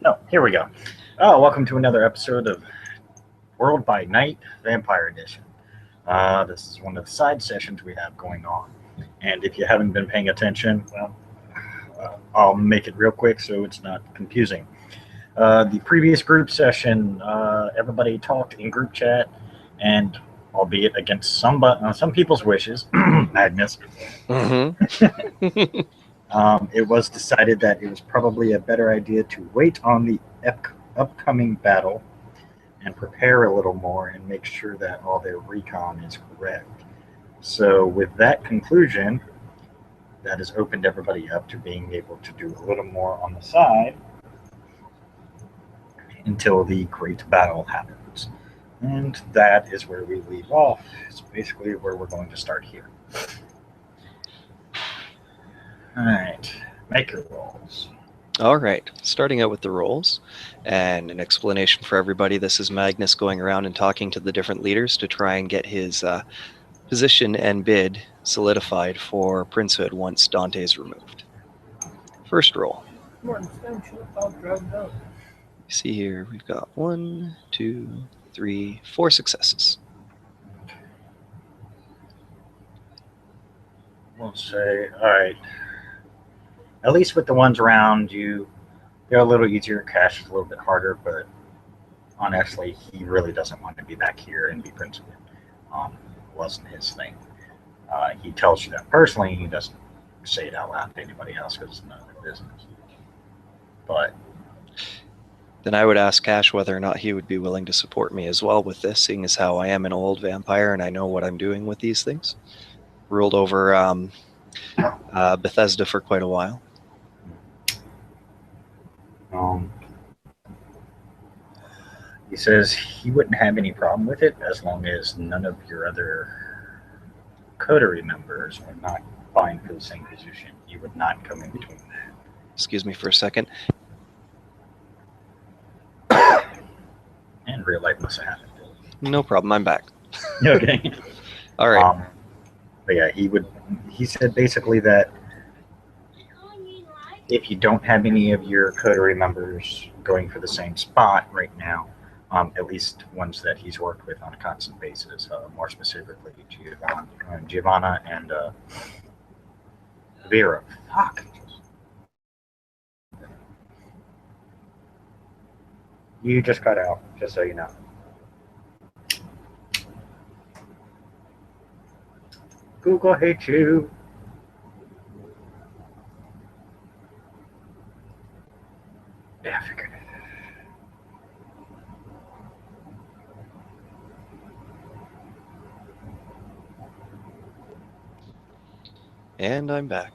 No, here we go. Oh, welcome to another episode of World by Night Vampire Edition. This is one of the side sessions we have going on. And if you haven't been paying attention, well, I'll make it real quick so it's not confusing. The previous group session, everybody talked in group chat, and albeit against some people's wishes, Magnus, Mm-hmm. it was decided that it was probably a better idea to wait on the upcoming battle and prepare a little more and make sure that all their recon is correct. So, with that conclusion, that has opened everybody up to being able to do a little more on the side until the great battle happens. And that is where we leave off. It's basically where we're going to start here. Alright, make your rolls. All right, starting out with the roles and an explanation for everybody. This is Magnus going around and talking to the different leaders to try and get his position and bid solidified for princehood once Dante's removed. First roll. You see here, we've got 1, 2, 3, 4 successes. We'll say, alright. At least with the ones around you, they're a little easier. Cash is a little bit harder, but honestly, he really doesn't want to be back here and be principal. Wasn't his thing. He tells you that personally. He doesn't say it out loud to anybody else because it's none of their business. But then I would ask Cash whether or not he would be willing to support me as well with this, seeing as how I am an old vampire and I know what I'm doing with these things. Ruled over Bethesda for quite a while. He says he wouldn't have any problem with it as long as none of your other coterie members are not vying for the same position. You would not come in between that. Excuse me for a second. And real life must have happened. No problem, I'm back. Okay. All right. But yeah, he said basically that if you don't have any of your coterie members going for the same spot right now, at least ones that he's worked with on a constant basis, more specifically Giovanna and Vera. Fuck. You just cut out, just so you know. Google hates you. Yeah, I figured it. And I'm back.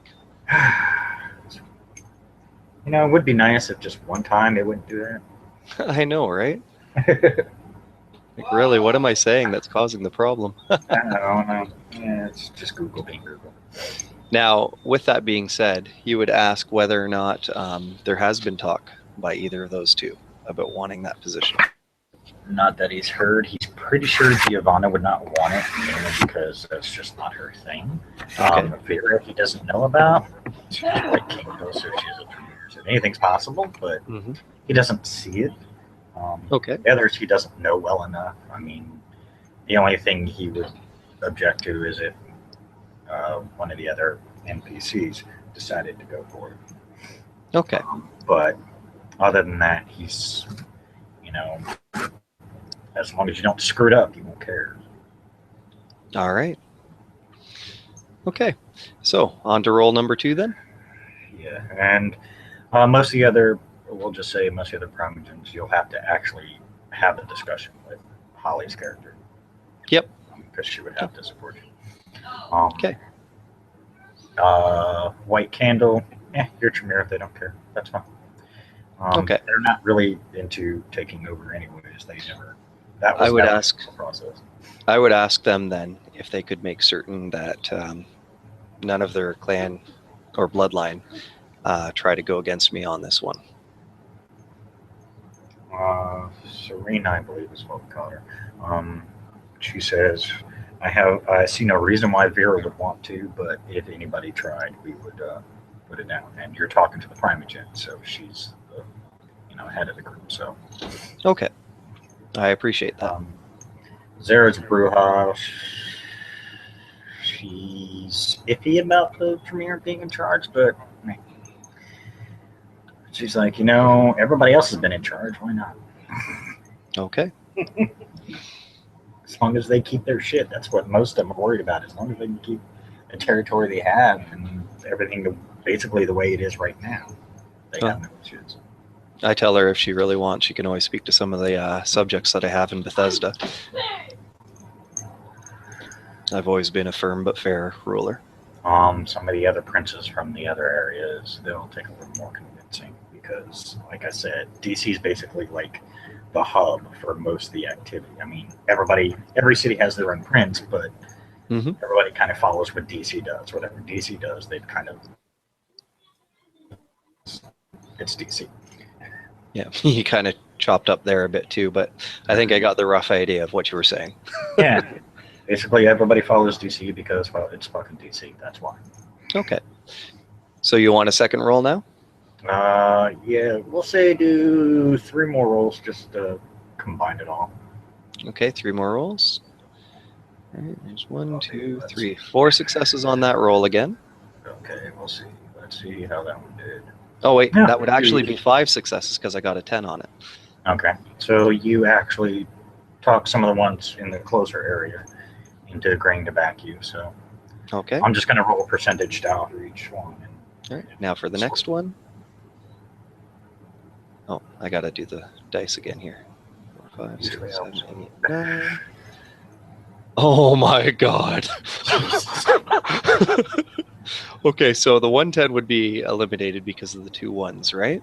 You know, it would be nice if just one time it wouldn't do that. I know, right? Like, really, what am I saying that's causing the problem? I don't know. Yeah, it's just Google being Google. Now, with that being said, you would ask whether or not there has been talk by either of those two about wanting that position. Not that he's heard. He's pretty sure Giovanna would not want it, mainly because that's just not her thing. Okay. Vera, he doesn't know about. She's like King Hill, so she's a so anything's possible, but he doesn't see it. Okay. The others he doesn't know well enough. I mean, the only thing he would object to is if one of the other NPCs decided to go for it. Okay. But other than that, he's, you know, as long as you don't screw it up, he won't care. All right. Okay. So, on to roll number 2 then? Yeah, and most of the other, we'll just say most of the other primogens, you'll have to actually have a discussion with Holly's character. Yep. Because she would have to support you. Okay. White Candle, you're Tremere, they don't care. That's fine. Okay. They're not really into taking over anyways. They never. That was I would ask. The process. I would ask them then if they could make certain that none of their clan or bloodline try to go against me on this one. Serena, I believe is what we call her. She says, I see no reason why Vera would want to, but if anybody tried, we would put it down. And you're talking to the Primogen, so she's head of the group. So Okay. I appreciate that. Zara's Bruja. She's iffy about the Premier being in charge, but she's like, everybody else has been in charge. Why not? Okay. As long as they keep their shit, that's what most of them are worried about. As long as they can keep the territory they have and everything basically the way it is right now, they have no issues. I tell her if she really wants, she can always speak to some of the subjects that I have in Bethesda. I've always been a firm but fair ruler. Some of the other princes from the other areas, they'll take a little more convincing because, like I said, DC is basically like the hub for most of the activity. I mean, every city has their own prince, but everybody kind of follows what DC does. Whatever DC does, they've kind of it's DC. Yeah, you kind of chopped up there a bit too, but I think I got the rough idea of what you were saying. Yeah. Basically, everybody follows DC because, well, it's fucking DC. That's why. Okay. So you want a second roll now? Yeah, we'll say do 3 more rolls just to combine it all. Okay, 3 more rolls. All right, there's 1, 2, 3, 4 successes on that roll again. Okay, we'll see. Let's see how that one did. Oh, wait, that would actually be 5 successes because I got a 10 on it. Okay, so you actually talk some of the ones in the closer area into agreeing to back you. So okay, I'm just going to roll a percentage down for each one. All right, now for the next one. Oh, I got to do the dice again here. 4, 5, 6, 7, 8, 9. Oh my god. Okay, so the 110 would be eliminated because of the 2 1s, right?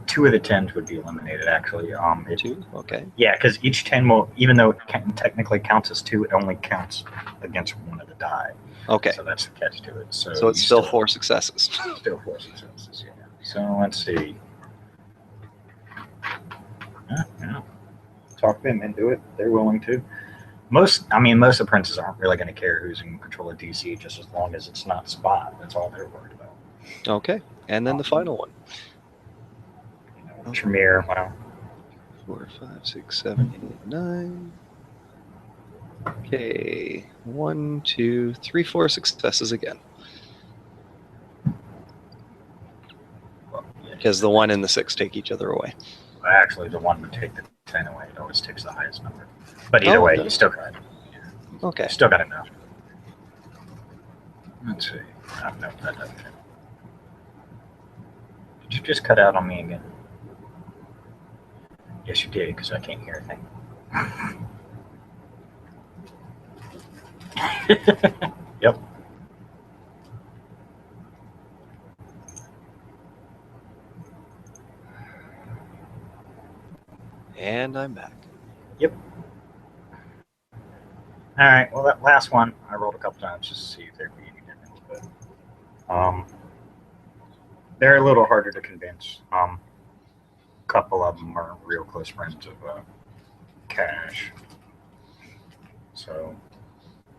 2 of the 10s would be eliminated, actually. 2? Okay. Yeah, because each 10 will, even though it technically counts as 2, it only counts against one of the die. Okay. So that's the catch to it. So it's still 4 successes. Still 4 successes, yeah. So let's see. Yeah. Talk them into it. They're willing to. Most of the princes aren't really going to care who's in control of DC, just as long as it's not Spot. That's all they're worried about. Okay, and then the final one. Tremere, wow. 4, 5, 6, 7, 8, 9. Okay, 1, 2, 3, 4 successes again. Because the 1 and the 6 take each other away. Actually, the 1 would take the 10 away. It always takes the highest number. But either way, you still got it. Yeah. Okay. Still got enough. Let's see. Oh, no, that doesn't fit. Did you just cut out on me again? Yes, you did, because I can't hear a thing. Yep. And I'm back. Yep. All right. Well, that last one I rolled a couple times just to see if there'd be any difference, but they're a little harder to convince. A couple of them are real close friends of Cash, so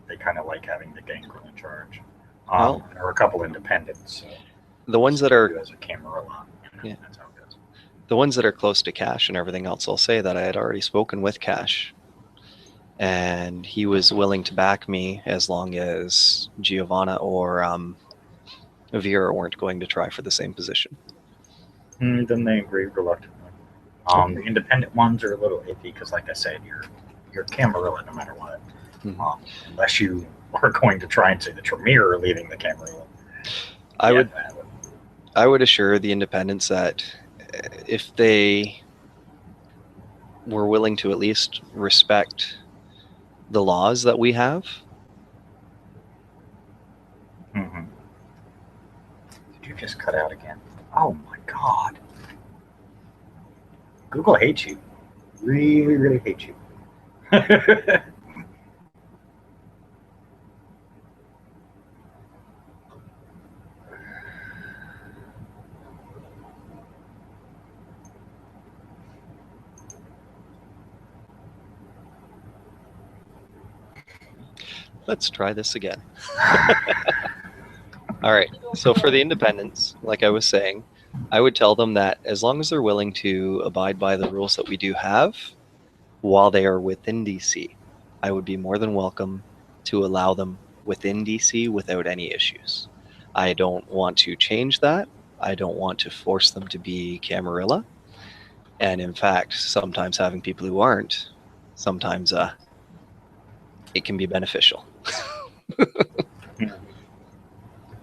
they kind of like having the gangrel in charge. There are a couple independents. The ones that are as a camera a lot. Yeah. That's how it goes. The ones that are close to Cash and everything else, I'll say that I had already spoken with Cash, and he was willing to back me as long as Giovanna or Vera weren't going to try for the same position. Then they agreed reluctantly. The independent ones are a little iffy because, like I said, you're Camarilla no matter what. Mm-hmm. Unless you are going to try and say the Tremere are leaving the Camarilla. I would assure the independents that if they were willing to at least respect the laws that we have. Mm-hmm. Did you just cut out again? Oh my God. Google hates you. Really, really hates you. Let's try this again. All right. So for the independents, like I was saying, I would tell them that as long as they're willing to abide by the rules that we do have while they are within DC, I would be more than welcome to allow them within DC without any issues. I don't want to change that. I don't want to force them to be Camarilla. And in fact, sometimes having people who aren't, sometimes it can be beneficial. Yeah,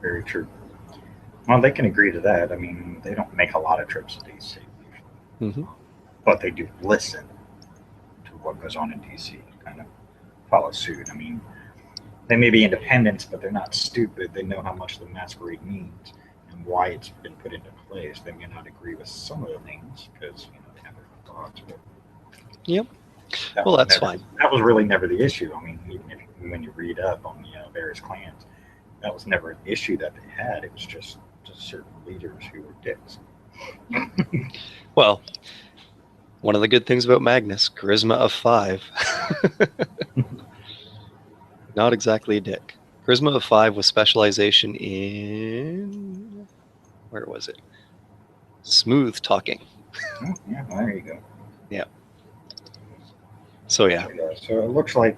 very true. Well, they can agree to that. I mean, they don't make a lot of trips to DC, but they do listen to what goes on in DC, kind of follow suit. I mean, they may be independents, but they're not stupid. They know how much the masquerade means and why it's been put into place. They may not agree with some of the things because they have their own thoughts. But Yep. that Well, was that's never, fine. that was really never the issue. I mean, even if when you read up on the various clans, that was never an issue that they had. It was just certain leaders who were dicks. Well, one of the good things about Magnus, charisma of 5. Not exactly a dick. Charisma of 5 with specialization in... Where was it? Smooth talking. Oh, yeah, there you go. Yeah. So yeah. So it looks like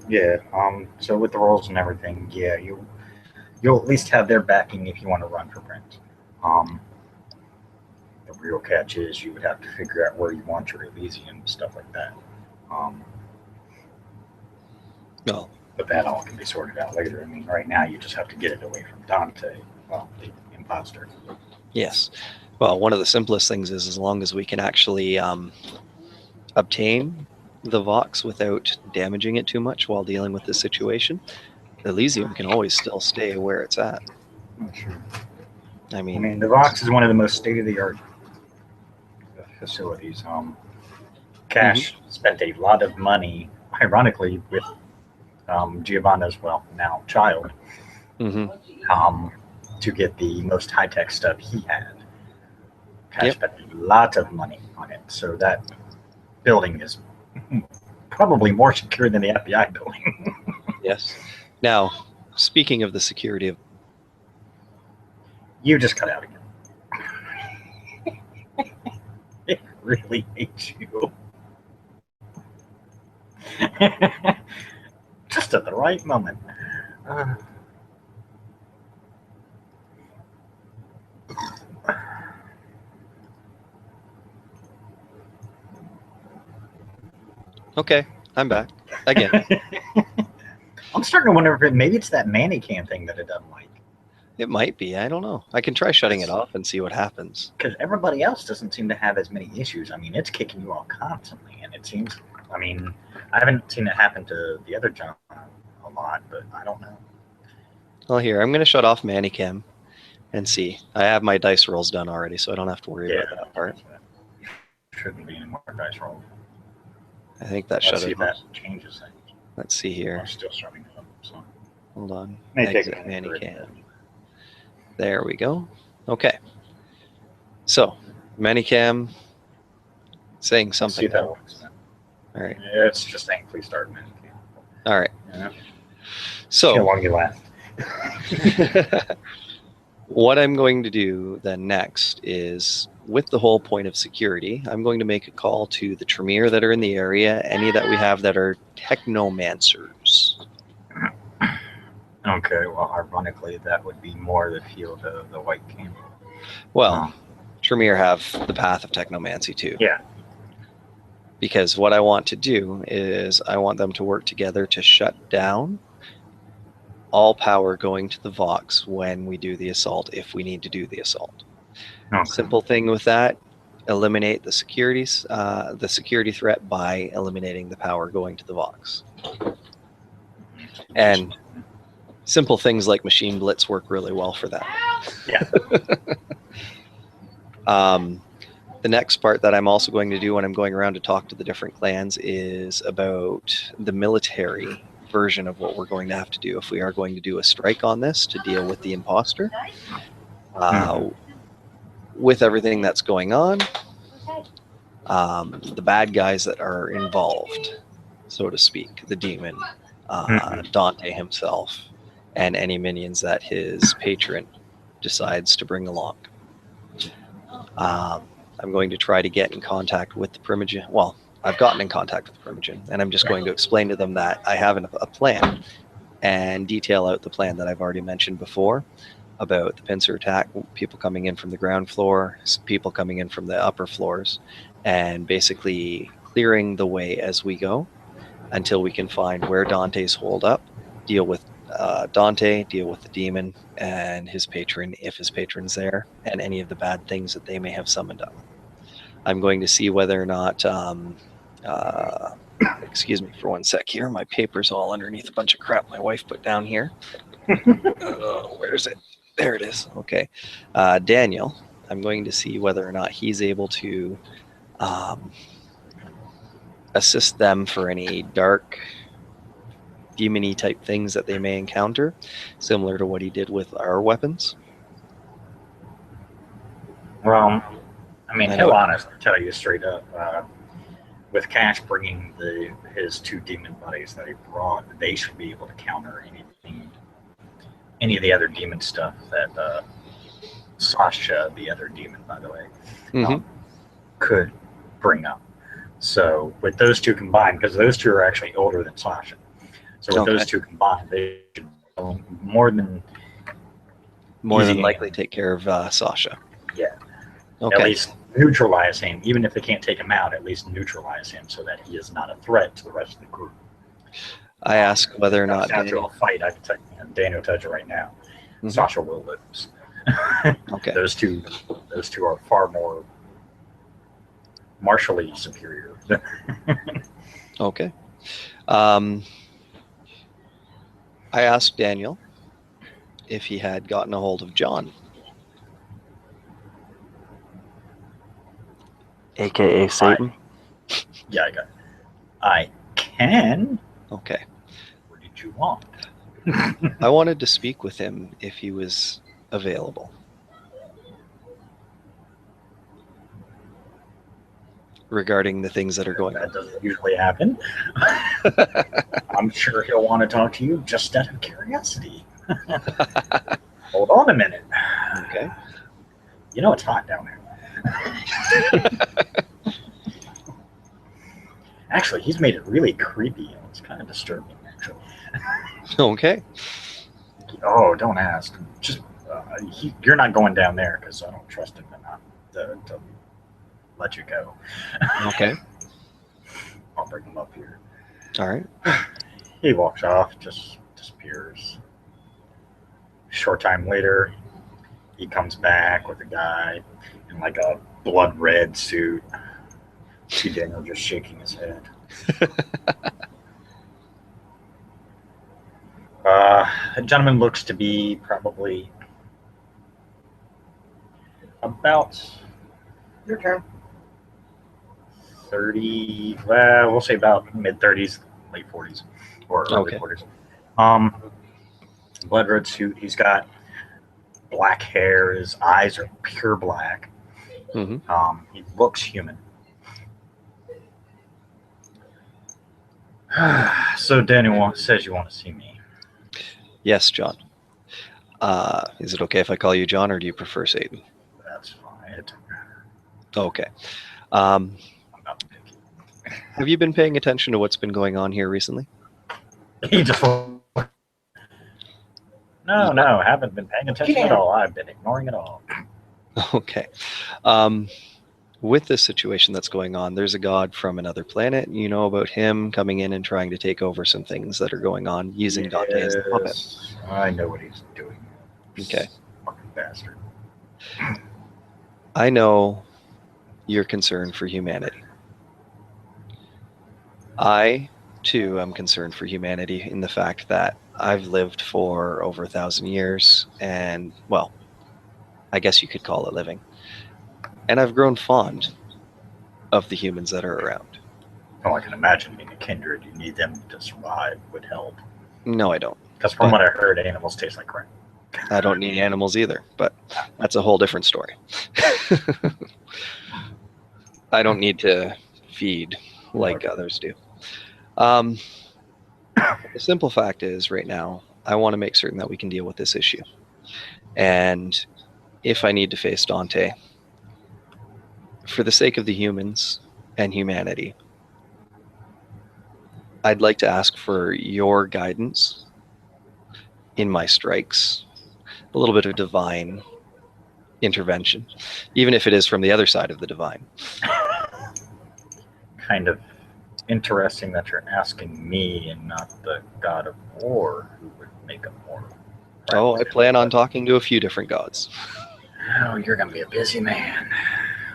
so with the roles and everything, yeah, you'll at least have their backing if you want to run for Prince. Um, the real catch is you would have to figure out where you want your Elysium stuff like that. Um, Well, but that all can be sorted out later. I mean, right now you just have to get it away from Dante, well, the imposter. yes. Well, one of the simplest things is as long as we can actually obtain the Vox without damaging it too much while dealing with this situation, Elysium can always still stay where it's at. Not sure. I I mean, mean, the Vox is one of the most state of the art facilities. Cash spent a lot of money, ironically, with Giovanna's, well, now child, to get the most high tech stuff he had. Cash spent a lot of money on it. So that building is probably more secure than the FBI building. Yes. Now, speaking of the security of... You just cut out again. It really hates you. Just at the right moment. Okay, I'm back again. I'm starting to wonder if maybe it's that mannequin thing that it doesn't like. It might be. I don't know. I can try shutting it off and see what happens. Because everybody else doesn't seem to have as many issues. I mean, it's kicking you off constantly, and it seems. I mean, I haven't seen it happen to the other John a lot, but I don't know. Well, here, I'm going to shut off Mannycam and see. I have my dice rolls done already, so I don't have to worry about that part. Shouldn't be any more dice rolls. I think that Let's shut see it if off. that changes things. Let's see here. I'm still starting up, so. Hold on. May take Exit a minute for it. Mannycam. There we go. Okay. So, Mannycam saying Let's something. see if that works. All right. Yeah, it's just saying, please start Mannequin. All right. Yeah. So, See how long you last. what I'm going to do then next is, with the whole point of security, I'm going to make a call to the Tremere that are in the area, any that we have that are technomancers. Okay, well, ironically, that would be more the field of the White King. Well, Tremere have the path of technomancy too. Yeah. Because what I want to do is I want them to work together to shut down all power going to the Vox when we do the assault, if we need to do the assault. Okay. Simple thing with that, eliminate the security threat by eliminating the power going to the Vox. And simple things like machine blitz work really well for that. Yeah. The next part that I'm also going to do when I'm going around to talk to the different clans is about the military version of what we're going to have to do if we are going to do a strike on this to deal with the imposter. With everything that's going on, the bad guys that are involved, so to speak, the demon, Dante himself, and any minions that his patron decides to bring along. I'm going to try to get in contact with the Primogen. Well, I've gotten in contact with the Primogen, and I'm just going to explain to them that I have a plan and detail out the plan that I've already mentioned before about the pincer attack, people coming in from the ground floor, people coming in from the upper floors, and basically clearing the way as we go until we can find where Dante's holed up, deal with Dante, deal with the demon and his patron, if his patron's there, and any of the bad things that they may have summoned up. I'm going to see whether or not, excuse me for one sec here, my paper's all underneath a bunch of crap my wife put down here. Where's it? There it is. Okay. Daniel, I'm going to see whether or not he's able to assist them for any dark, demon-y type things that they may encounter, similar to what he did with our weapons. Well, I mean, he'll honestly tell you straight up, with Cash bringing his 2 demon buddies that he brought, they should be able to counter any of the other demon stuff that Sasha, the other demon, by the way, could bring up. So with those 2 combined, because those 2 are actually older than Sasha, so with those 2 combined, they should more than likely take care of Sasha. Yeah. Okay. At least neutralize him, even if they can't take him out. At least neutralize him so that he is not a threat to the rest of the group. I ask whether or not after a fight, I can tell you, Daniel tells you right now, Sasha will lose. Okay. Those two are far more martially superior. Okay. I asked Daniel if he had gotten a hold of John, aka Satan. Yeah, I got it. I can. Okay. What did you want? I wanted to speak with him if he was available. Regarding the things that are going on. That doesn't usually happen. I'm sure he'll want to talk to you just out of curiosity. Hold on a minute. Okay. You know it's hot down there. Actually, he's made it really creepy. It's kind of disturbing, actually. Okay. Oh, don't ask. Just you're not going down there because I don't trust him enough to let you go. Okay. I'll bring him up here. All right. He walks off, just disappears. Short time later, he comes back with a guy in like a blood red suit. See Daniel just shaking his head. The gentleman looks to be probably about your turn. 30, well, we'll say about mid-30s, late 40s, or early 40s. Blood red suit. He's got black hair. His eyes are pure black. He looks human. So Daniel says you want to see me. Yes, John. Is it okay if I call you John, or do you prefer Satan? That's fine. It doesn't matter. Okay. I'm not picky. Have you been paying attention to what's been going on here recently? He just... No, I haven't been paying attention at all. I've been ignoring it all. Okay. With this situation that's going on, there's a god from another planet. You know about him coming in and trying to take over some things that are going on using Dante as the puppet. I know what he's doing. Okay. Fucking bastard. I know your concern for humanity. I, too, am concerned for humanity in the fact that I've lived for over 1,000 years and, well, I guess you could call it living. And I've grown fond of the humans that are around. Oh, I can imagine being a kindred. You need them to survive would help. No, I don't. Because from what I heard, animals taste like crap. I don't need animals either, but that's a whole different story. I don't need to feed like others do. The simple fact is, right now, I want to make certain that we can deal with this issue. And if I need to face Dante, for the sake of the humans and humanity, I'd like to ask for your guidance in my strikes, a little bit of divine intervention, even if it is from the other side of the divine. Kind of interesting that you're asking me and not the god of war who would make a war. Oh, I plan on talking to a few different gods. Oh, you're going to be a busy man.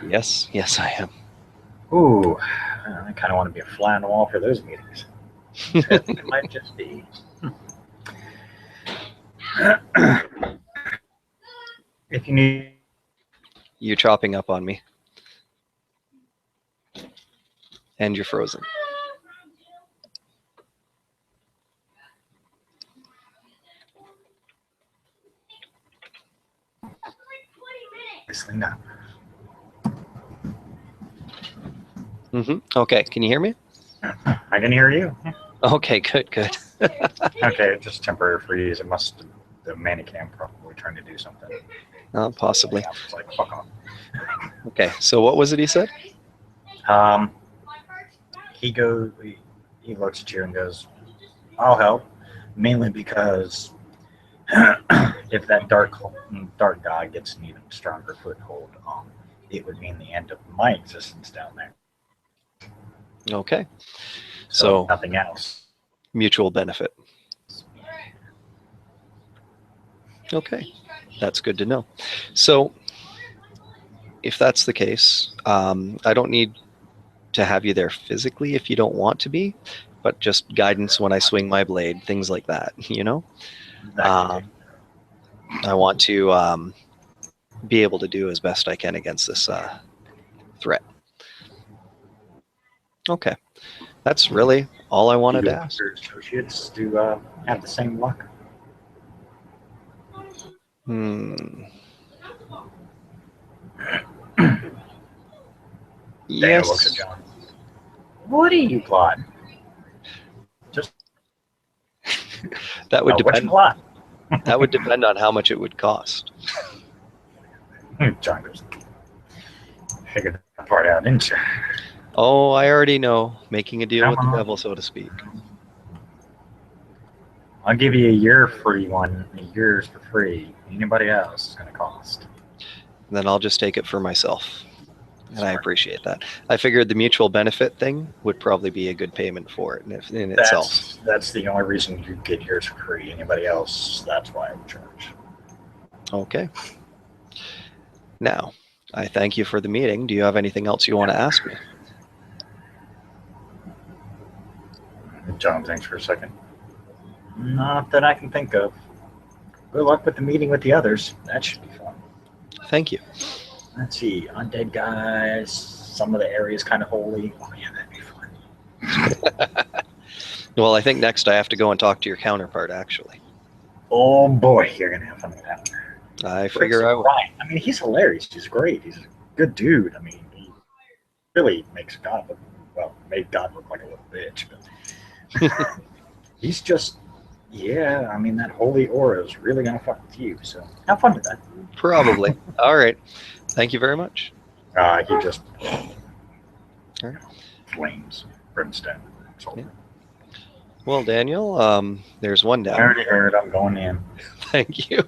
Yes, I am. Ooh, I kind of want to be a fly on the wall for those meetings. It might just be. If you need... You're chopping up on me. And you're frozen. Obviously not. Okay, can you hear me? I can hear you. Okay, good. Okay, just temporary freeze. It must... The Manicam probably trying to do something. Possibly. I was like, fuck off. Okay, so what was it he said? He goes... He looks at you and goes, I'll help. Mainly because if that dark god gets an even stronger foothold, it would mean the end of my existence down there. Okay. So So nothing else. mutual benefit. Okay, that's good to know. So if that's the case, I don't need to have you there physically if you don't want to be, but just guidance when I swing my blade, things like that, you know? I want to be able to do as best I can against this threat. Okay, that's really all I wanted to ask. Your associates to have the same luck. Daniel looks at Yes. John. What do you plot? Just That would what you depend. plot? That would depend on how much it would cost. John goes, figured that part out, didn't you? Oh, I already know. Making a deal with the Come on. devil, so to speak. I'll give you a year free one. A year's for free. Anybody else is going to cost. Then I'll just take it for myself. And I appreciate that. I figured the mutual benefit thing would probably be a good payment for it in itself. That's the only reason you get yours for free. Anybody else, that's why I would charge. Okay. Now, I thank you for the meeting. Do you have anything else you want to ask me? John thinks for a second. Not that I can think of. Good luck with the meeting with the others. That should be fun. Thank you. Let's see. Undead guys. Some of the areas kind of holy. Oh, yeah, that'd be fun. Well, I think next I have to go and talk to your counterpart, actually. Oh, boy. You're going to have fun with that. I figure I will. Right. I mean, he's hilarious. He's great. He's a good dude. I mean, he really makes God look, well, made God look like a little bitch. But he's just, yeah, I mean, that holy aura is really going to fuck with you. So have fun with that. Probably. All right. Thank you very much. He just All right. flames, brimstone. Yeah. Well, Daniel, there's one I down. already heard. I'm going in. Thank you.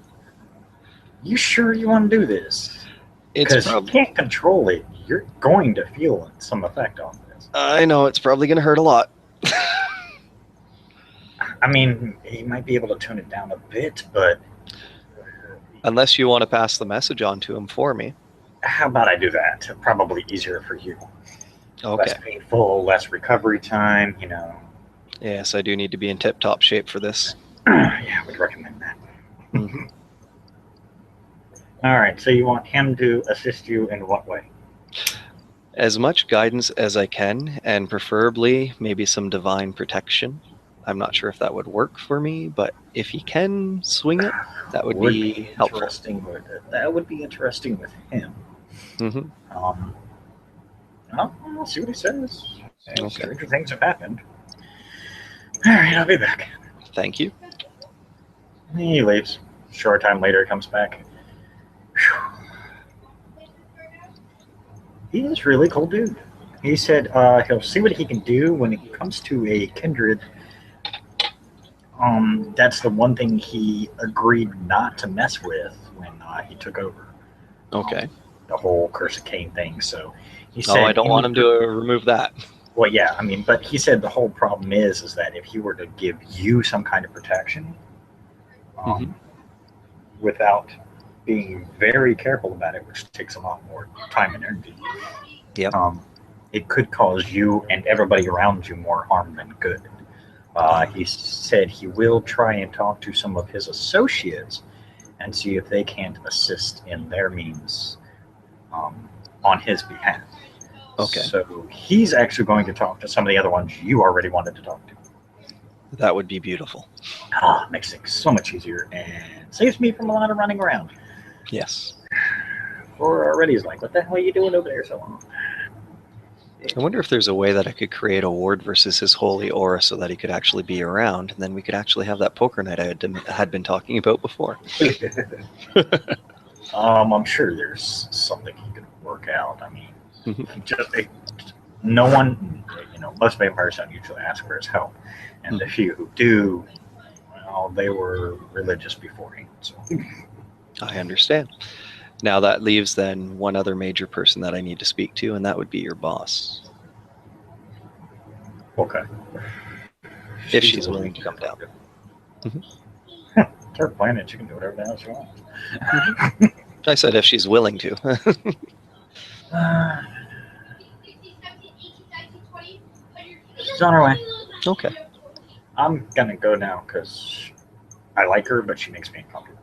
You sure you want to do this? It's Because you can't control it. You're going to feel some effect on this. I know it's probably going to hurt a lot. I mean, he might be able to tone it down a bit, but Unless you want to pass the message on to him for me. how about I do that? Probably easier for you. Okay. Less painful, less recovery time, you know. Yes, I do need to be in tip-top shape for this. Yeah, I would recommend that. Mhm. All right, so you want him to assist you in what way? As much guidance as I can, and preferably maybe some divine protection. I'm not sure if that would work for me, but if he can swing it, that would be helpful. Interesting. That would be interesting with him. Mhm. I'll see what he says. Okay. Stranger things have happened. All right, I'll be back. Thank you. He leaves. Short time later, he comes back. Whew. He's a really cool dude. He said he'll see what he can do when it comes to a kindred. That's the one thing he agreed not to mess with when he took over. Okay. The whole Curse of Cain thing. So he Oh, I said, don't want him to remove that. well, yeah, I mean, but he said the whole problem is that if he were to give you some kind of protection, without being very careful about it, which takes a lot more time and energy, Yep. it could cause you and everybody around you more harm than good. He said he will try and talk to some of his associates and see if they can't assist in their means on his behalf. Okay. So he's actually going to talk to some of the other ones you already wanted to talk to. That would be beautiful. Makes things so much easier and saves me from a lot of running around. Yes. Or already is like, what the hell are you doing over there so long? I wonder if there's a way that I could create a ward versus his holy aura so that he could actually be around, and then we could actually have that poker night I had been talking about before. I'm sure there's something he could work out. I mean, no one, most vampires don't usually ask for his help, and the few who do, well, they were religious beforehand. So. I understand. Now that leaves then one other major person that I need to speak to, and that would be your boss. Okay. If she's willing to come down. It's her planet. She can do whatever the hell she wants. I said if she's willing to. She's on her way. Okay. I'm going to go now because I like her, but she makes me uncomfortable.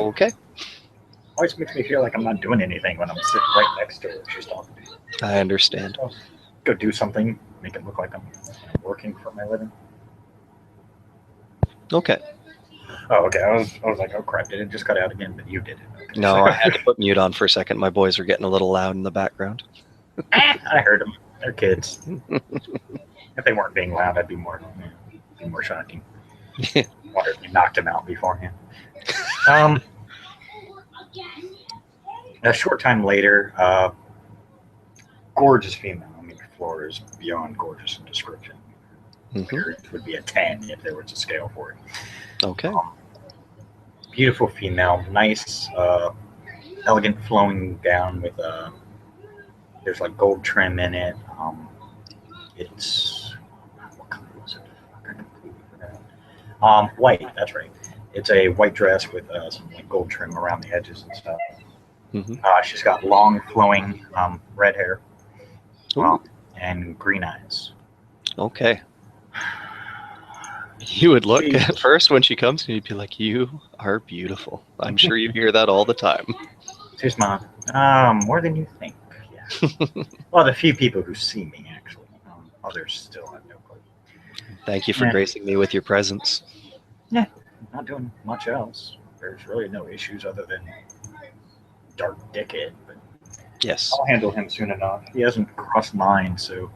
Okay. Always makes me feel like I'm not doing anything when I'm sitting right next to her if she's talking to me. I understand. So, go do something, make it look like I'm working for my living. Okay. Oh, okay. I was like, oh crap, did it just cut out again? But you did it. Okay. No, I had to put mute on for a second. My boys were getting a little loud in the background. I heard them. They're kids. If they weren't being loud, I'd be more shocking. Wonder if we knocked them out beforehand. A short time later, gorgeous female. I mean, Flora is beyond gorgeous in description. It would be a 10 if there was a scale for it. Okay. Beautiful female, nice, elegant flowing gown with there's like gold trim in it. It's what color was it? I completely forgot. White. That's right. It's a white dress with some like gold trim around the edges and stuff. She's got long, flowing red hair and green eyes. Okay. You would look at first when she comes and you'd be like, you are beautiful. I'm sure you hear that all the time. She's mom. More than you think. Yeah. Well, the few people who see me, actually. Others still have no clue. Thank you for gracing me with your presence. Yeah, not doing much else. There's really no issues other than dark dickhead, but yes, I'll handle him soon enough. He hasn't crossed mine, so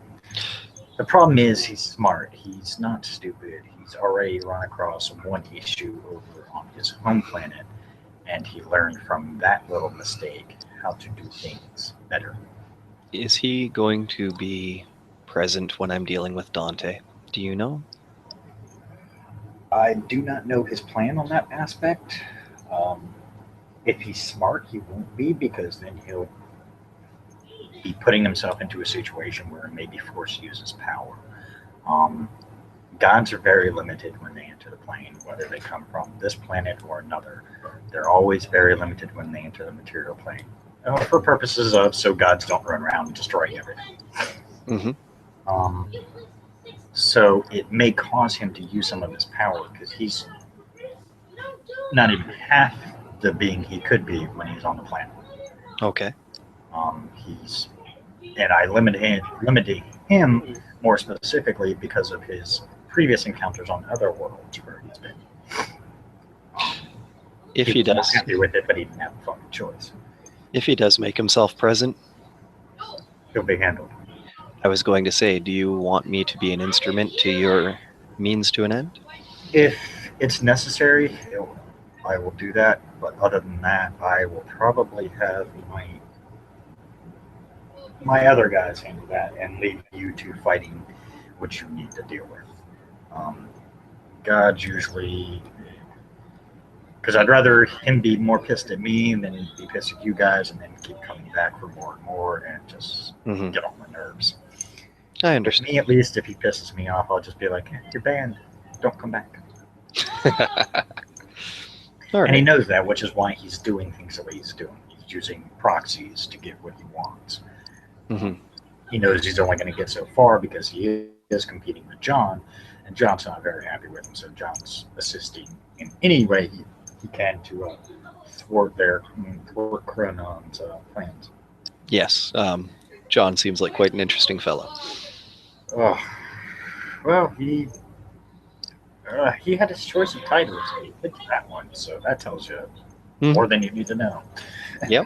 the problem is he's smart. He's not stupid. He's already run across one issue over on his home planet, and he learned from that little mistake how to do things better. Is he going to be present when I'm dealing with Dante? Do you know? I do not know his plan on that aspect. If he's smart, he won't be, because then he'll be putting himself into a situation where maybe force uses power. Gods are very limited when they enter the plane, whether they come from this planet or another. They're always very limited when they enter the material plane, for purposes of so gods don't run around and destroy everything. So it may cause him to use some of his power, because he's not even half the being he could be when he's on the planet. Okay. And I limited him more specifically because of his previous encounters on other worlds where he's been. If he does, not happy with it, but he didn't have a fucking choice. If he does make himself present, he'll be handled. I was going to say, do you want me to be an instrument to your means to an end? If it's necessary, I will do that. But other than that, I will probably have my my other guys handle that and leave you to fighting what you need to deal with. Um, God's usually, because I'd rather him be more pissed at me than be pissed at you guys and then keep coming back for more and more and just Hmm. get on my nerves. I With understand. me, at least, if he pisses me off, I'll just be like, "You're banned. Don't come back." All And he right. knows that, which is why he's doing things the way he's doing. He's using proxies to get what he wants. Hmm. He knows he's only going to get so far because he is competing with John, and John's not very happy with him. So John's assisting in any way he can to thwart Cronon's plans. Yes. John seems like quite an interesting fellow. Oh, well, he had his choice of titles. And he picked that one, so that tells you more than you need to know. Yep.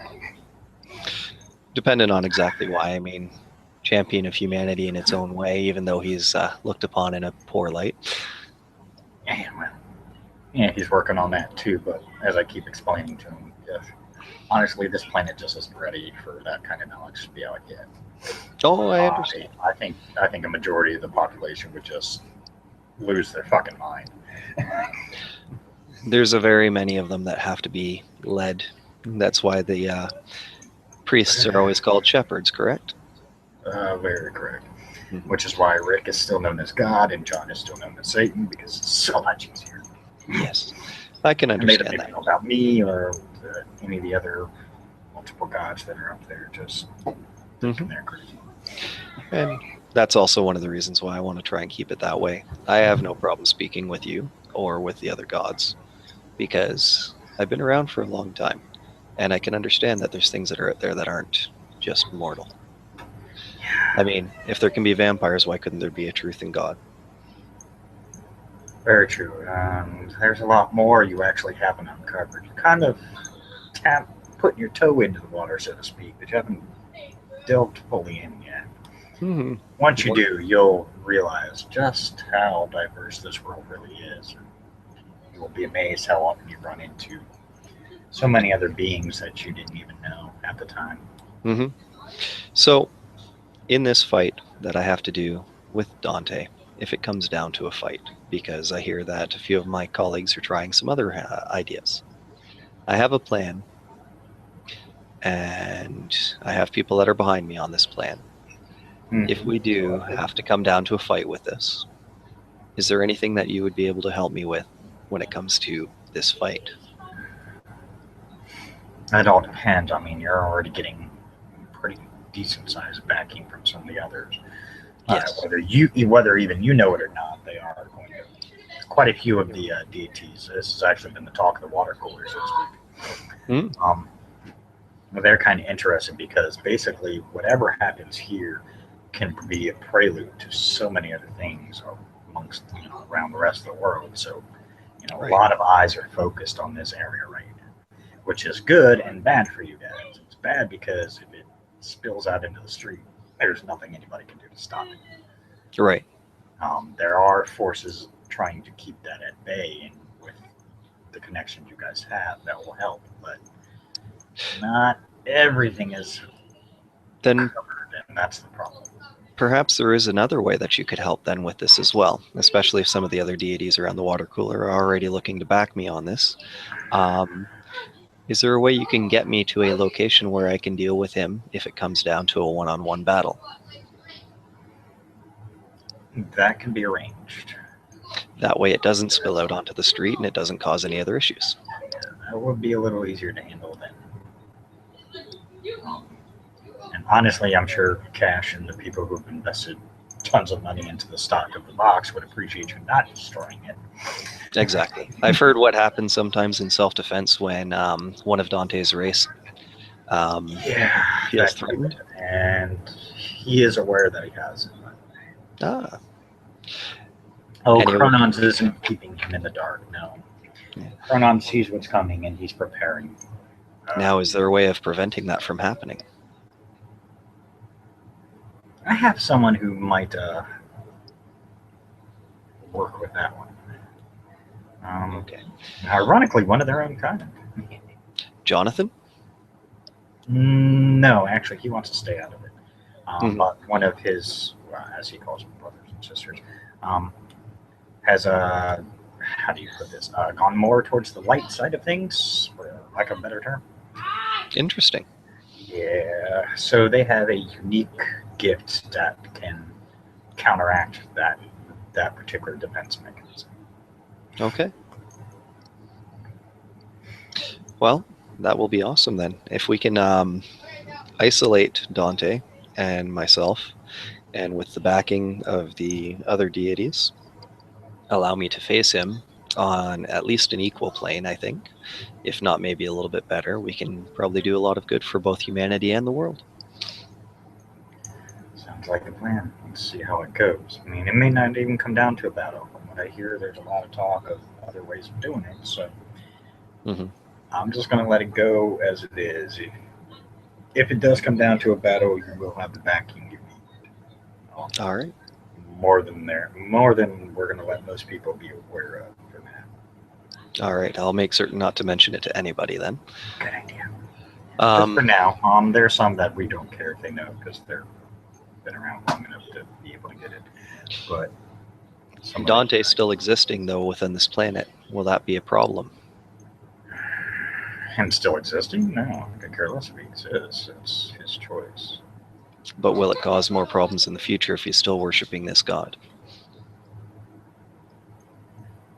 Dependent on exactly why. I mean, champion of humanity in its own way, even though he's looked upon in a poor light. Yeah, well, yeah, he's working on that too. But as I keep explaining to him, honestly, this planet just isn't ready for that kind of knowledge to be out yet. Oh, I understand. I think a majority of the population would just lose their fucking mind. There's a very many of them that have to be led. That's why the priests are always called shepherds, correct? Very correct. Mhm. Which is why Rick is still known as God and John is still known as Satan because it's so much easier. Yes, I can And they don't understand even that. know about me or any of the other multiple gods that are up there just thinking Mhm. they're crazy. And that's also one of the reasons why I want to try and keep it that way. I have no problem speaking with you or with the other gods because I've been around for a long time and I can understand that there's things that are out there that aren't just mortal. I mean, if there can be vampires, why couldn't there be a truth in God? Very true. There's a lot more you actually haven't uncovered. You kind of putting your toe into the water, so to speak, but you haven't delved fully in yet. Hmm. Once you do, you'll realize just how diverse this world really is. You will be amazed how often you run into so many other beings that you didn't even know at the time. Hmm. So, in this fight that I have to do with Dante, if it comes down to a fight, because I hear that a few of my colleagues are trying some other ideas, I have a plan, and I have people that are behind me on this plan. If we do have to come down to a fight with this, is there anything that you would be able to help me with when it comes to this fight? That all depends. I mean, you're already getting pretty decent sized backing from some of the others. Yes. Whether even you know it or not, they are going to. Quite a few of the deities. This has actually been the talk of the water cooler, so to speak. Mm. They're kind of interested because basically whatever happens here can be a prelude to so many other things amongst around the rest of the world. So a Right. lot of eyes are focused on this area right now, which is good and bad for you guys. It's bad because if it spills out into the street, there's nothing anybody can do to stop it. Right. There are forces trying to keep that at bay, and with the connections you guys have, that will help. But not everything is Then covered, and that's the problem. perhaps there is another way that you could help then with this as well, especially if some of the other deities around the water cooler are already looking to back me on this. Um, is there a way you can get me to a location where I can deal with him if it comes down to a one-on-one battle? That can be arranged. That way it doesn't spill out onto the street and it doesn't cause any other issues. That would be a little easier to handle then. Um, and honestly, I'm sure Cash and the people who've invested tons of money into the stock of the box would appreciate you not destroying it. Exactly. I've heard what happens sometimes in self-defense when one of Dante's race Yeah, feels that can be threatened. bad. And he is aware that he has it. Ah, Oh, anyway. Chronon's isn't keeping him in the dark, no. Yeah. Chronon sees what's coming and he's preparing. Now, is there a way of preventing that from happening? I have someone who might work with that one. Okay. Ironically, one of their own kind. Jonathan? No, actually, he wants to stay out of it. Mhm. but one of his, as he calls them, brothers and sisters, um, has how do you put this? Gone more towards the light side of things, for lack of a better term. Interesting. Yeah, so they have a unique gift that can counteract that particular defense mechanism. Okay. Well, that will be awesome then. If we can isolate Dante and myself, and with the backing of the other deities, allow me to face him on at least an equal plane, I think. If not, maybe a little bit better. We can probably do a lot of good for both humanity and the world. Sounds like a plan. Let's see how it goes. I mean, it may not even come down to a battle. From what I hear, there's a lot of talk of other ways of doing it. So Hmm. I'm just going to let it go as it is. If it does come down to a battle, you will have the backing you need. All right. More than we're going to let most people be aware of for now. All right. I'll make certain not to mention it to anybody then. Good idea. Just for now, there are some that we don't care if they know because they've been around long enough to be able to get it. But Dante's still existing, though, within this planet. Will that be a problem? Him still existing? No, I could care less if he exists. It's his choice. But will it cause more problems in the future if he's still worshipping this god?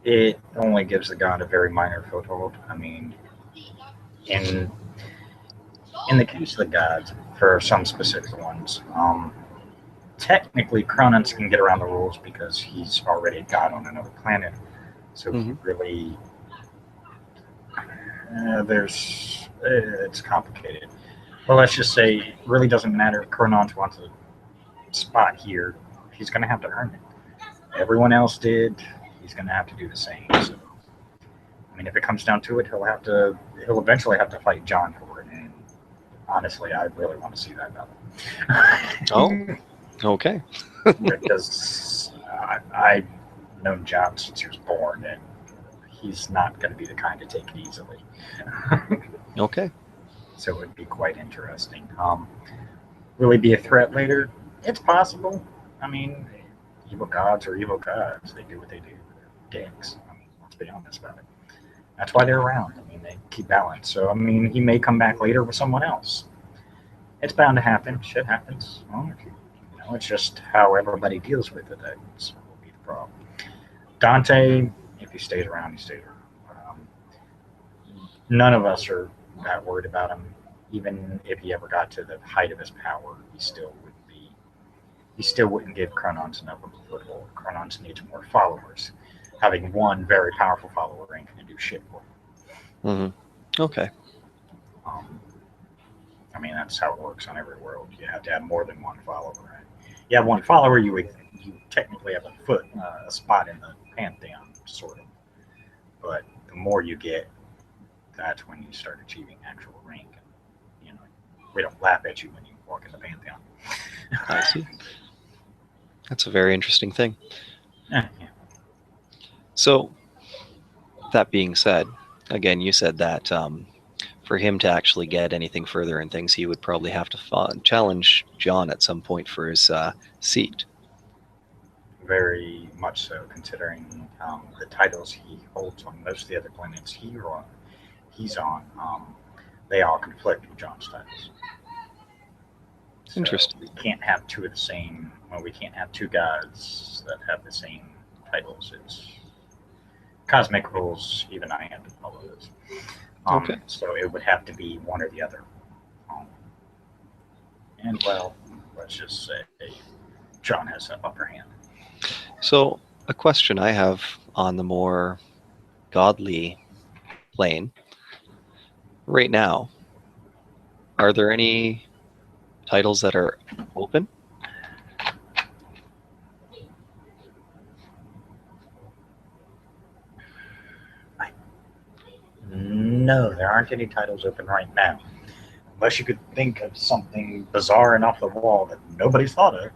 It only gives the god a very minor foothold. I mean, in in the case of the gods, for some specific ones, technically Cronus can get around the rules because he's already a god on another planet. So he really, it's complicated. But let's just say it really doesn't matter if Cronus wants a spot here. He's going to have to earn it. Everyone else did. He's going to have to do the same. So, I mean, if it comes down to it, he'll eventually have to fight John for it. And honestly, I really want to see that battle. Oh, okay. Because I've known John since he was born, and he's not going to be the kind to take it easily. Okay. So it would be quite interesting. Will he be a threat later? It's possible. I mean, evil gods are evil gods. They do what they do. They're dicks. I mean, let's be honest about it. That's why they're around. I mean, they keep balance. So, I mean, he may come back later with someone else. It's bound to happen. Shit happens. Well, it's just how everybody deals with it. That's will be the problem. Dante, if he stays around, he stays around. None of us are that worried about him. Even if he ever got to the height of his power, he still wouldn't be. He still wouldn't give Cronons enough of a foothold. Cronons needs more followers. Having one very powerful follower ain't going to do shit for him. Okay. I mean, that's how it works on every world. You have to have more than one follower. Right? You have one follower, you technically have a spot in the pantheon, sort of. But the more you get, that's when you start achieving actual rank. You know, we don't laugh at you when you walk in the pantheon. I see. That's a very interesting thing. Yeah. So, that being said, again, you said that for him to actually get anything further in things, he would probably have to challenge John at some point for his seat. Very much so, considering the titles he holds on most of the other planets he's on. They all conflict with John's titles. So Interesting. we can't have two of the same. Well, we can't have two gods that have the same titles. It's cosmic rules. Even I have to follow those. Okay. So it would have to be one or the other. And well, let's just say John has the upper hand. So, a question I have on the more godly plane right now, are there any titles that are open? No, there aren't any titles open right now. Unless you could think of something bizarre and off the wall that nobody's thought of.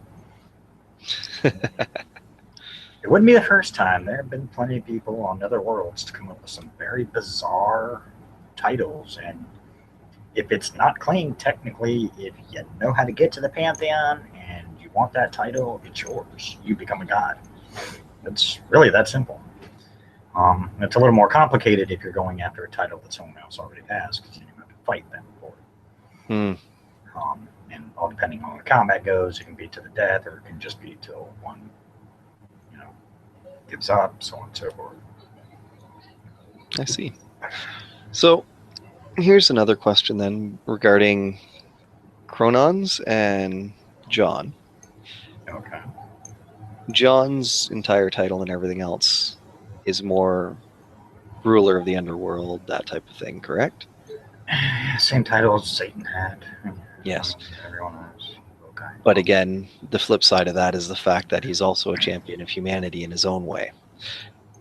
It wouldn't be the first time. There have been plenty of people on other worlds to come up with some very bizarre titles, and if it's not claimed technically, if you know how to get to the Pantheon and you want that title, it's yours. You become a god. It's really that simple. It's a little more complicated if you're going after a title that someone else already has, because you have to fight them for it. And all depending on how the combat goes, it can be to the death, or it can just be till one, gives up, so on and so forth. I see. So here's another question then regarding Chronons and John. Okay. John's entire title and everything else is more ruler of the underworld, that type of thing, correct? Same title as Satan had. Yes. Everyone has. Okay. But again, the flip side of that is the fact that he's also a champion of humanity in his own way.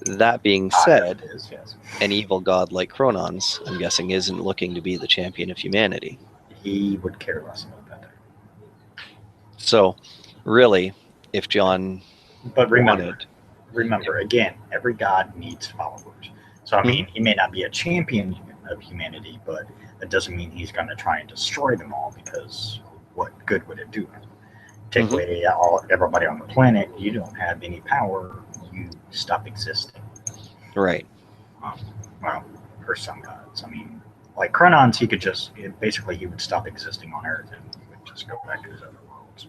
That being said, yes. an evil god like Chronons, I'm guessing, isn't looking to be the champion of humanity. He would care less about that. So, really, if John But remember, again, every god needs followers. So, I mean, he may not be a champion of humanity, but that doesn't mean he's going to try and destroy them all, because what good would it do? Take away everybody on the planet, you don't have any power, you stop existing. Right. Well, for some gods. I mean, like Chronons, he would stop existing on Earth and he would just go back to his other worlds.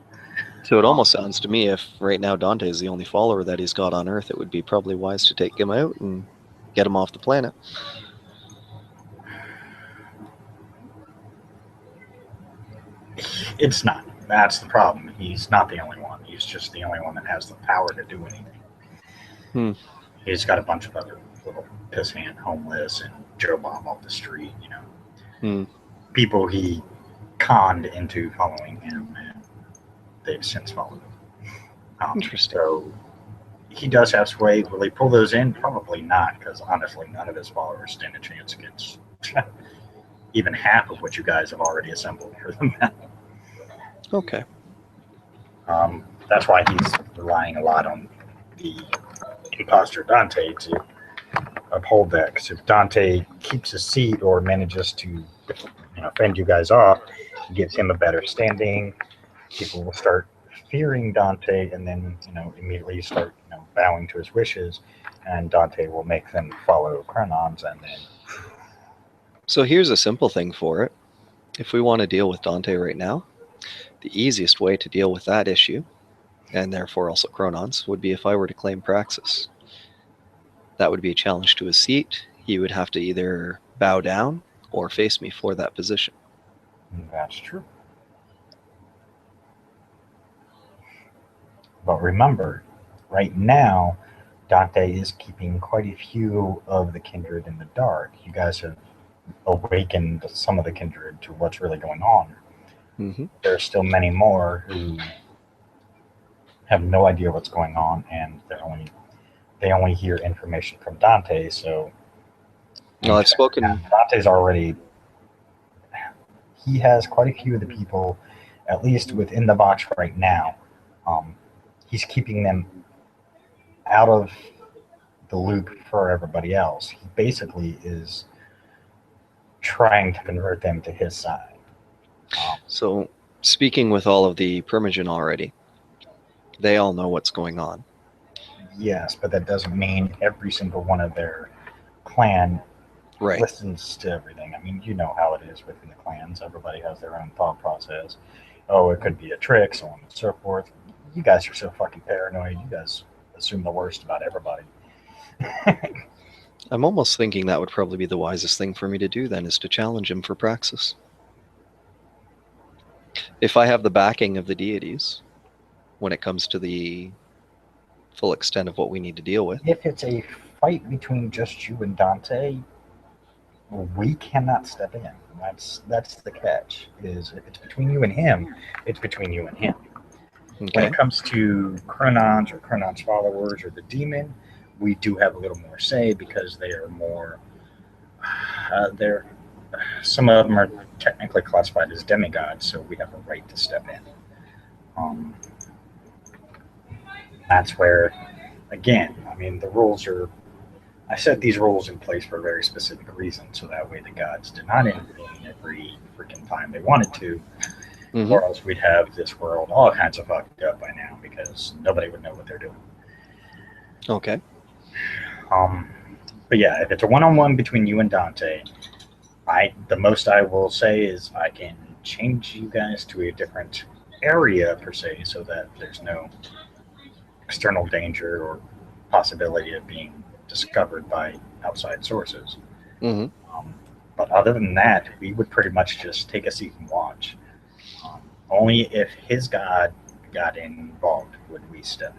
So it almost sounds to me, if right now Dante is the only follower that he's got on Earth, it would be probably wise to take him out and get him off the planet. It's not. That's the problem. He's not the only one. He's just the only one that has the power to do anything. He's got a bunch of other little pissant homeless and Joe Bob off the street, people he conned into following him, and they've since followed him. Interesting. So he does have sway. Will he pull those in? Probably not, because honestly, none of his followers stand a chance against even half of what you guys have already assembled for them. Okay. That's why he's relying a lot on the imposter Dante to uphold that. Because if Dante keeps his seat or manages to fend you guys off, it gives him a better standing. People will start fearing Dante, and then immediately start bowing to his wishes, and Dante will make them follow Chronons, and then. So here's a simple thing for it. If we want to deal with Dante right now, the easiest way to deal with that issue, and therefore also Chronons, would be if I were to claim Praxis. That would be a challenge to his seat. He would have to either bow down or face me for that position. That's true. But remember, right now, Dante is keeping quite a few of the kindred in the dark. You guys have awakened some of the kindred to what's really going on. There are still many more who have no idea what's going on, and they only hear information from Dante. So, I've spoken. Dante's already. He has quite a few of the people, at least within the box right now. He's keeping them out of the loop for everybody else. He basically is trying to convert them to his side. So, speaking with all of the Primogen already, they all know what's going on. Yes, but that doesn't mean every single one of their clan listens to everything. I mean, you know how it is within the clans. Everybody has their own thought process. Oh, it could be a trick, so on and so forth. You guys are so fucking paranoid. You guys assume the worst about everybody. I'm almost thinking that would probably be the wisest thing for me to do then, is to challenge him for Praxis. If I have the backing of the deities when it comes to the full extent of what we need to deal with. If it's a fight between just you and Dante, we cannot step in. That's the catch. Is if it's between you and him, it's between you and him. Okay. When it comes to Chronons or Chronons followers or the demon, we do have a little more say, because they are more. Some of them are technically classified as demigods, so we have a right to step in. That's where, again, I mean, the rules are. I set these rules in place for a very specific reason, so that way the gods did not intervene every freaking time they wanted to, Hmm. or else we'd have this world all kinds of fucked up by now because nobody would know what they're doing. Okay. Um, but yeah, if it's a one-on-one between you and Dante, the most I will say is I can change you guys to a different area per se, so that there's no external danger or possibility of being discovered by outside sources. Hmm. Um, but other than that, we would pretty much just take a seat and watch. Um, Only if his god got involved would we step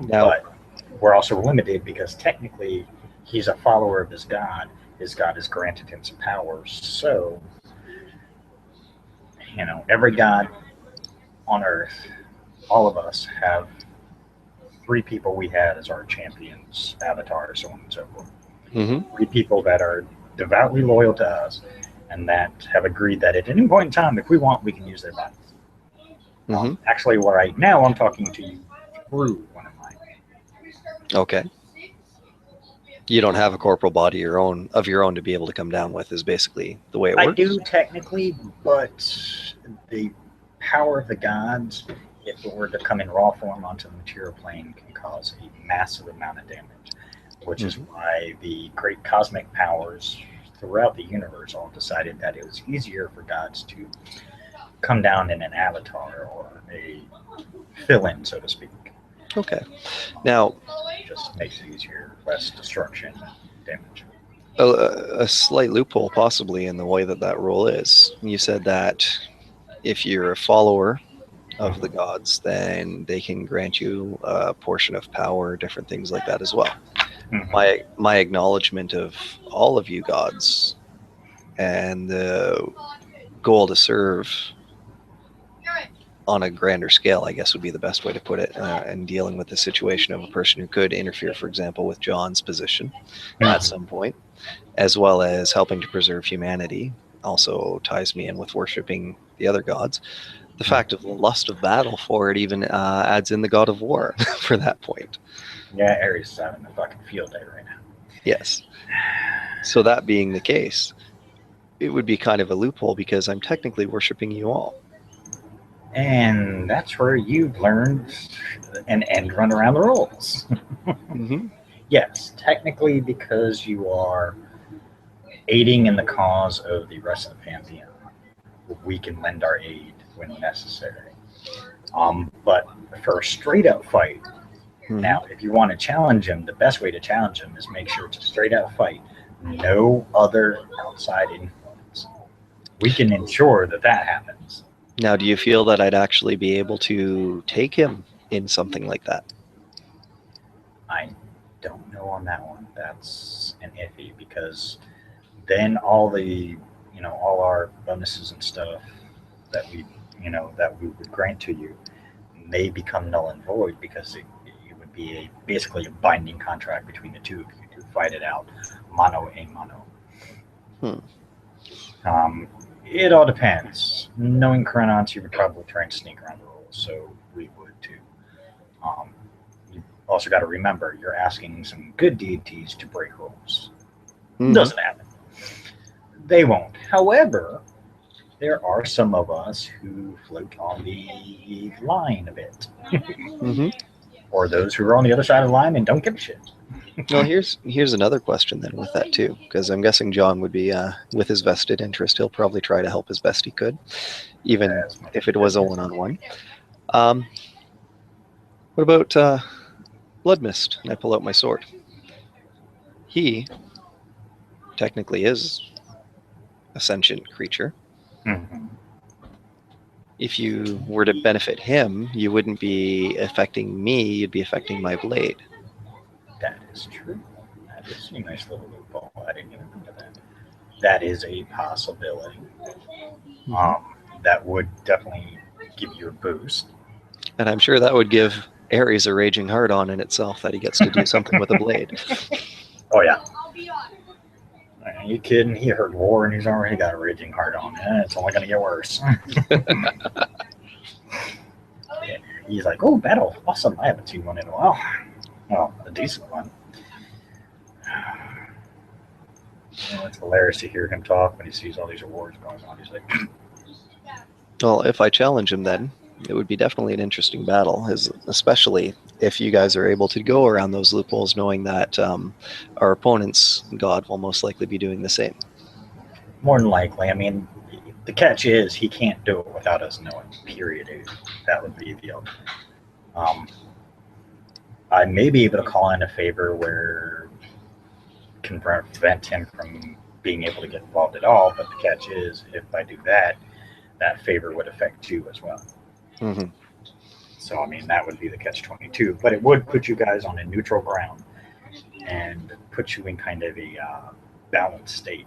in. Now, But we're also limited because technically he's a follower of his god. His god has granted him some powers. So, every god on earth, all of us have three people we had as our champions, avatars, so on and so forth. hmm Three people that are devoutly loyal to us and that have agreed that at any point in time, if we want, we can use their bodies. hmm Actually, right now, I'm talking to you through one of mine. Okay. You don't have a corporal body of your own to be able to come down with is basically the way it I works. do technically, but the power of the gods, if it were to come in raw form onto the material plane, can cause a massive amount of damage, which is why the great cosmic powers throughout the universe all decided that it was easier for gods to come down in an avatar or a fill-in, so to speak. Okay. Now, Just makes it easier, less destruction and damage. a slight loophole possibly in the way that rule is. You said that if you're a follower of the gods, then they can grant you a portion of power, different things like that as well. Mhm. My acknowledgement of all of you gods and the goal to serve on a grander scale, I guess would be the best way to put it, and dealing with the situation of a person who could interfere, for example, with John's position at Mhm. some point, as well as helping to preserve humanity, also ties me in with worshiping the other gods. The fact of the lust of battle for it even adds in the god of war for that point. Yeah, Ares is having a fucking field day right now. Yes. So that being the case, it would be kind of a loophole because I'm technically worshiping you all. And that's where you've learned an end run around the rules. Mm-hmm. Yes, technically, because you are aiding in the cause of the rest of the pantheon, we can lend our aid when necessary. But for a straight up fight, Mm-hmm. now, if you want to challenge him, the best way to challenge him is make sure it's a straight up fight. No other outside influence. We can ensure that that happens. Now, do you feel that I'd actually be able to take him in something like that? I don't know on that one. That's an iffy because then all our bonuses and stuff that we would grant to you may become null and void because it would be basically a binding contract between the two of you to fight it out mano a mano. Hmm. It all depends. Knowing Chronons, you would probably try and sneak around the rules, so we would too. Um, you also got to remember you're asking some good deities to break rules. Mm-hmm. Doesn't happen. They won't. However, there are some of us who float on the line a bit, Mm-hmm. or those who are on the other side of the line and don't give a shit. Well, here's another question then with that too, because I'm guessing John would be with his vested interest. He'll probably try to help as best he could, even That's my if it was a one-on-one. What about Blood Mist? And I pull out my sword. He technically is a sentient creature. Mhm. If you were to benefit him, you wouldn't be affecting me, you'd be affecting my blade. That is true. That is a nice little loophole. I didn't even think of that. That is a possibility. That would definitely give you a boost. And I'm sure that would give Ares a raging hard on in itself that he gets to do something with a blade. Oh yeah. Are you kidding? He heard war and he's already got a raging heart on. It's only going to get worse. He's like, oh, battle. Awesome. I haven't seen one in a while. Well, a decent one. It's hilarious to hear him talk when he sees all these awards going on. He's like, Well, if I challenge him, then it would be definitely an interesting battle, especially if you guys are able to go around those loopholes, knowing that our opponent's god will most likely be doing the same. more than likely. I mean, the catch is he can't do it without us knowing. Period. That would be the ultimate. I may be able to call in a favor where can prevent him from being able to get involved at all. But the catch is, if I do that, that favor would affect you as well. Mm-hmm. So I mean, that would be the catch-22. But it would put you guys on a neutral ground and put you in kind of a balanced state.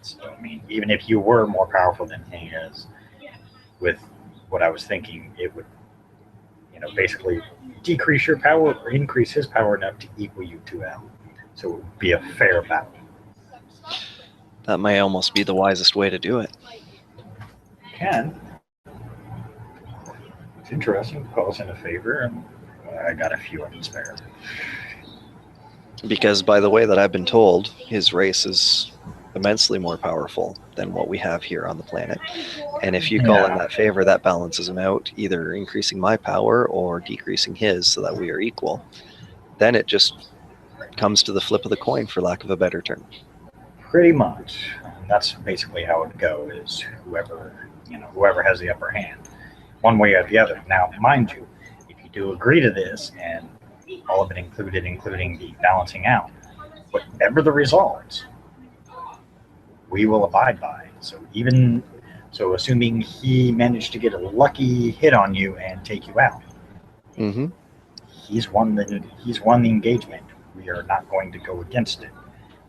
So I mean, even if you were more powerful than he is, with what I was thinking, it would basically decrease your power or increase his power enough to equal you two out. So it would be a fair battle. That may almost be the wisest way to do it. Can. It's interesting. Calls in a favor, and I got a few of them spare. Because by the way that I've been told, his race is immensely more powerful than what we have here on the planet. And if you call in that favor, that balances him out, either increasing my power or decreasing his so that we are equal. Then it just comes to the flip of the coin, for lack of a better term. Pretty much. And that's basically how it would go, is whoever has the upper hand, one way or the other. Now, mind you, if you do agree to this, and all of it included, including the balancing out, whatever the results, we will abide by. So assuming he managed to get a lucky hit on you and take you out, Mm-hmm. he's won the engagement. We are not going to go against it.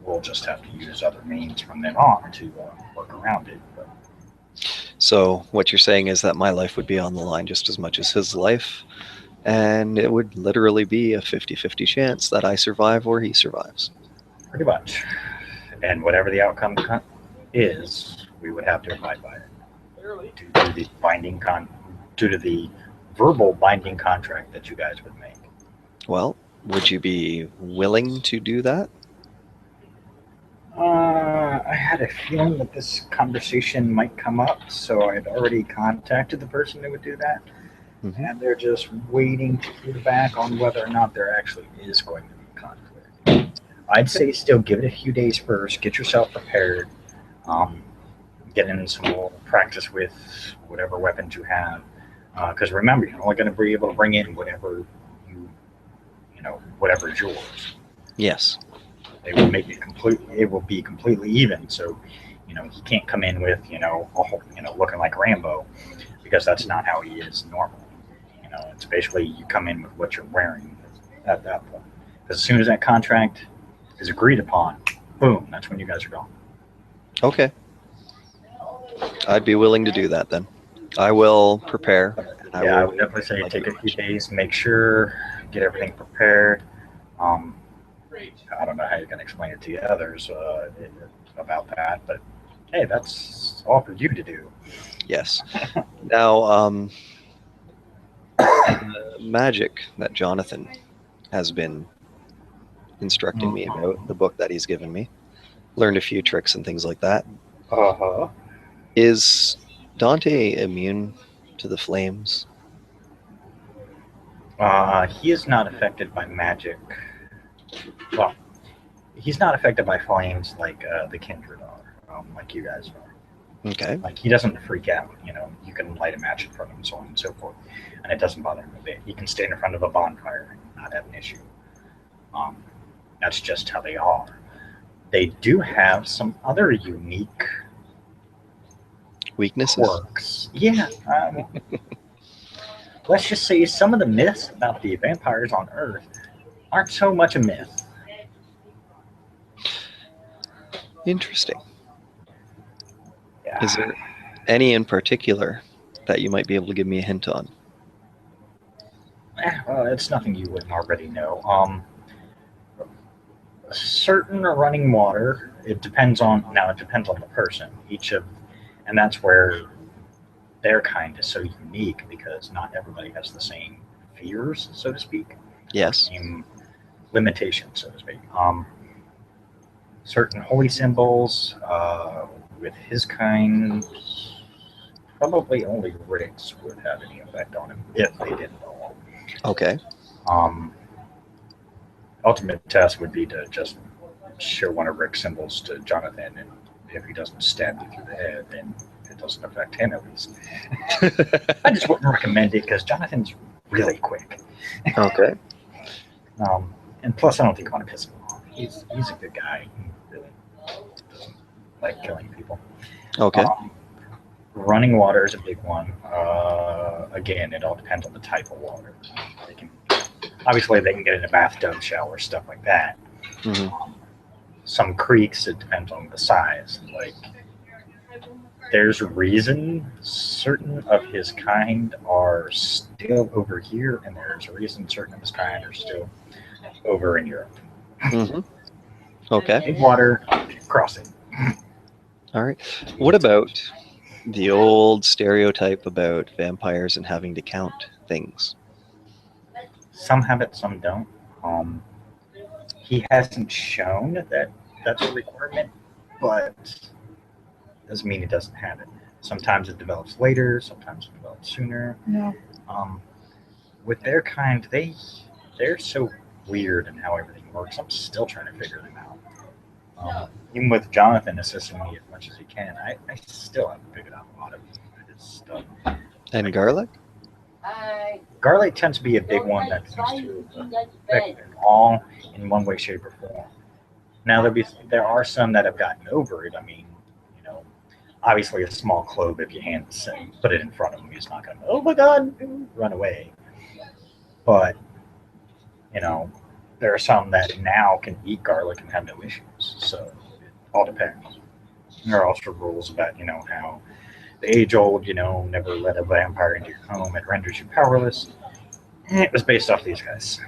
We'll just have to use other means from then on to work around it. But So what you're saying is that my life would be on the line just as much as his life, and it would literally be a 50-50 chance that I survive or he survives. pretty much. And whatever the outcome is, we would have to abide by it due to the verbal binding contract that you guys would make. Well, would you be willing to do that? I had a feeling that this conversation might come up, so I'd already contacted the person that would do that, Mhm. and they're just waiting to hear back on whether or not there actually is going to be conflict. I'd say still give it a few days first, get yourself prepared, get in some more practice with whatever weapons you have, because remember, you're only going to be able to bring in whatever whatever is yours. Yes. They will make it it will be completely even. So, he can't come in with, looking like Rambo, because that's not how he is normally. It's basically you come in with what you're wearing at that point. Because as soon as that contract is agreed upon, boom, that's when you guys are gone. Okay. I'd be willing to do that then. I will prepare. I would definitely say take a few days, make sure, get everything prepared. I don't know how you're going to explain it to the others about that, but hey, that's all for you to do. Yes. Now, the magic that Jonathan has been instructing me about, the book that he's given me, learned a few tricks and things like that. Uh-huh. Is Dante immune to the flames? He is not affected by magic. Well, he's not affected by flames like the kindred are, like you guys are. Okay. Like, he doesn't freak out. You can light a match in front of him, so on and so forth, and it doesn't bother him a bit. He can stand in front of a bonfire and not have an issue. That's just how they are. They do have some other unique Weaknesses? quirks. Yeah. Let's just say some of the myths about the vampires on Earth aren't so much a myth. Interesting. Yeah. Is there any in particular that you might be able to give me a hint on? Well, it's nothing you wouldn't already know. Certain running water. It depends on the person. And that's where their kind is so unique, because not everybody has the same fears, so to speak. Yes. Same limitations, so to speak. certain holy symbols. With his kind, probably only Rick's would have any effect on him if they did at all. Okay. Um, ultimate test would be to just show one of Rick's symbols to Jonathan, and if he doesn't stab you through the head, then it doesn't affect him at least. I just wouldn't recommend it because Jonathan's really quick. Okay. And plus, I don't think you want to piss him off. He's a good guy. He really doesn't like killing people. Okay. Running water is a big one. Again, it all depends on the type of water. They can obviously they can get in a bathtub, shower, stuff like that. Mm-hmm. Some creeks, it depends on the size. Like there's a reason certain of his kind are still over here, and there's a reason certain of his kind are still over in Europe. Mm-hmm. Okay. Big water, crossing. All right. What about the old stereotype about vampires and having to count things? Some have it, some don't. He hasn't shown that that's a requirement, but doesn't mean he doesn't have it. Sometimes it develops later, sometimes it develops sooner. No. With their kind, they're so weird in how everything works. I'm still trying to figure them out. Even with Jonathan assisting me as much as he can, I still haven't figured out a lot of his stuff. And garlic? Garlic tends to be a big one that seems to affect them all in one way, shape, or form. Now there are some that have gotten over it. I mean, obviously a small clove if you put it in front of him, he's not going to, oh my God, run away. But there are some that now can eat garlic and have no issues. So it all depends. There are also rules about how the age old never let a vampire into your home. It renders you powerless. And it was based off these guys.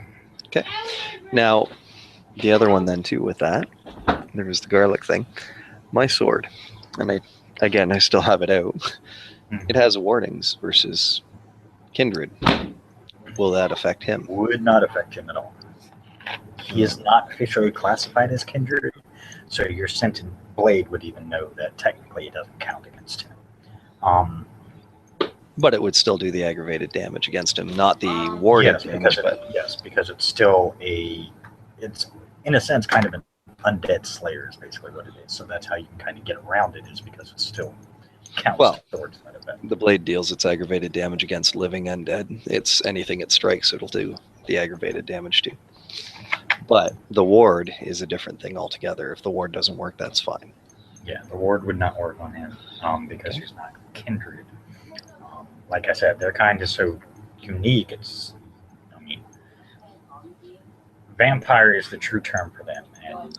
Okay. Now, the other one then too with that, there was the garlic thing. My sword, and I still have it out. Mhm. It has warnings versus kindred. Will that affect him? Would not affect him at all. He is not officially classified as kindred, so your scented blade would even know that technically it doesn't count against him. But it would still do the aggravated damage against him, not the warded Yes, damage. because it's still it's in a sense kind of an undead slayer is basically what it is. So that's how you can kind of get around it, is because it still counts towards that event. The blade deals its aggravated damage against living undead. It's anything it strikes, it'll do the aggravated damage to. But the ward is a different thing altogether. If the ward doesn't work, that's fine. Yeah, the ward would not work on him because he's not kindred. Like I said, their kind is so unique. Vampire is the true term for them. And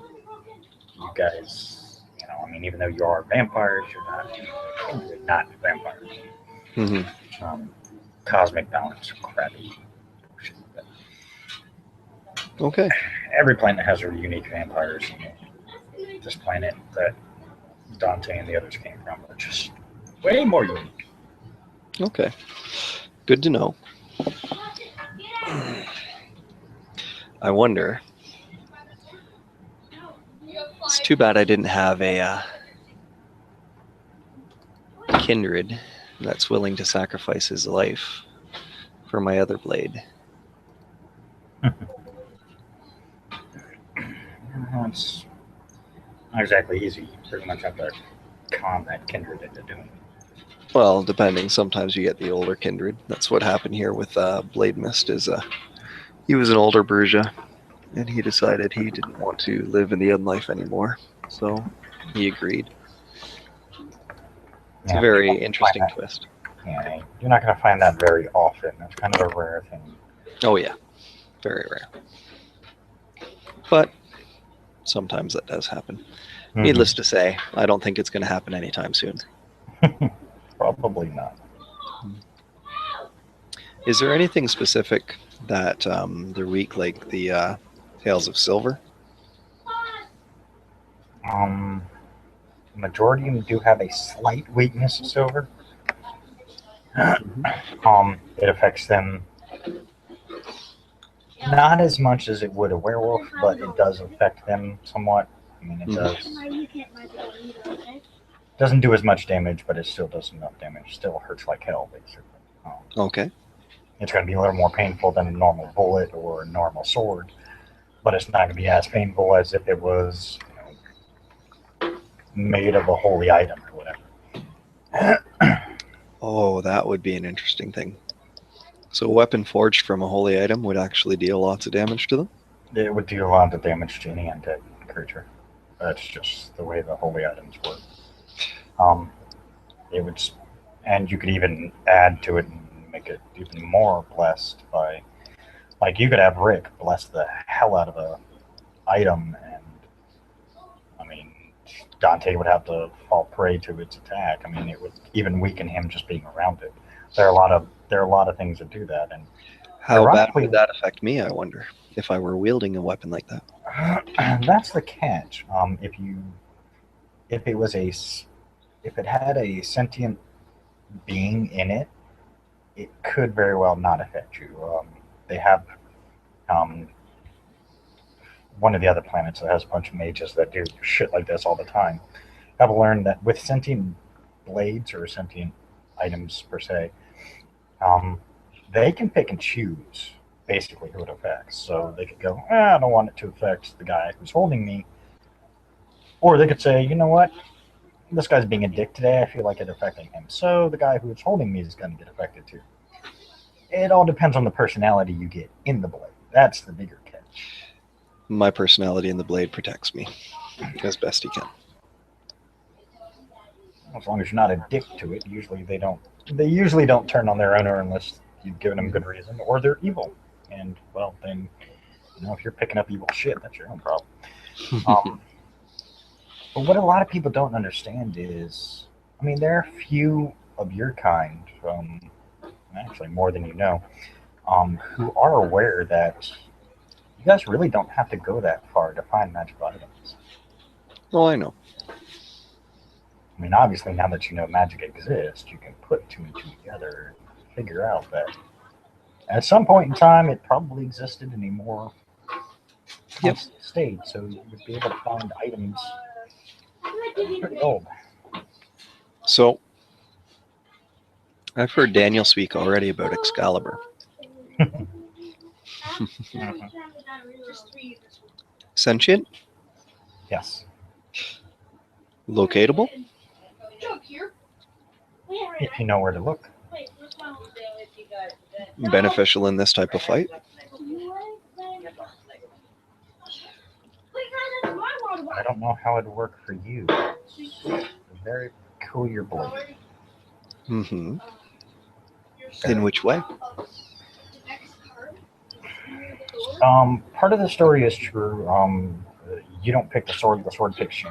you guys, even though you are vampires, you're not kindred, not vampires. Mm-hmm. Cosmic balance, crappy bullshit. Okay. Every planet has their unique vampires. This planet that Dante and the others came from are just way more unique. Okay. Good to know. I wonder. It's too bad I didn't have a kindred that's willing to sacrifice his life for my other blade. It's not exactly easy. You pretty much have to con that kindred into doing it. Well, depending. Sometimes you get the older kindred. That's what happened here with Blade Mist. He was an older Berja, and he decided he didn't want to live in the unlife anymore. So he agreed. It's a very interesting twist. Yeah, you're not going to find that very often. That's kind of a rare thing. Oh yeah, very rare. But sometimes that does happen. Mm-hmm. Needless to say, I don't think it's going to happen anytime soon. Probably not. Is there anything specific that they're weak, like the Tales of Silver? Majority of them do have a slight weakness to silver. It affects them not as much as it would a werewolf, but it does affect them somewhat. I mean, it Mhm. doesn't do as much damage, but it still does enough damage. Still hurts like hell, basically. Okay. It's going to be a little more painful than a normal bullet or a normal sword, but it's not going to be as painful as if it was made of a holy item or whatever. Oh, that would be an interesting thing. So a weapon forged from a holy item would actually deal lots of damage to them? It would do a lot of damage to any undead creature. That's just the way the holy items work. It would, and you could even add to it and make it even more blessed by, like, you could have Rick bless the hell out of a item, and I mean, Dante would have to fall prey to its attack. I mean, it would even weaken him just being around it. There are a lot of things that do that, and How bad would that affect me, I wonder, if I were wielding a weapon like that? that's the catch. If it was if it had a sentient being in it, it could very well not affect you. They have um, one of the other planets that has a bunch of mages that do shit like this all the time. I've learned that with sentient blades or sentient items per se, they can pick and choose basically who it affects. So they could go, I don't want it to affect the guy who's holding me. Or they could say, you know what? This guy's being a dick today. I feel like it affecting him. So the guy who's holding me is going to get affected too. It all depends on the personality you get in the blade. That's the bigger catch. My personality in the blade protects me as best he can. As long as you're not a dick to it, they usually don't turn on their owner unless you've given them good reason, or they're evil. And well, then, if you're picking up evil shit, that's your own problem. But what a lot of people don't understand is, I mean, there are few of your kind, actually more than you know, who are aware that you guys really don't have to go that far to find magical items. Oh, I know. I mean, obviously, now that you know magic exists, you can put two and two together and figure out that at some point in time, it probably existed in a more constant state, so you would be able to find items pretty old. So, I've heard Daniel speak already about Excalibur. Sentient? Yes. Locatable? If you know where to look. Beneficial in this type of fight? I don't know how it'd work for you. It's a very peculiar blade. Mm-hmm. In which way? Part of the story is true. You don't pick the sword picks you.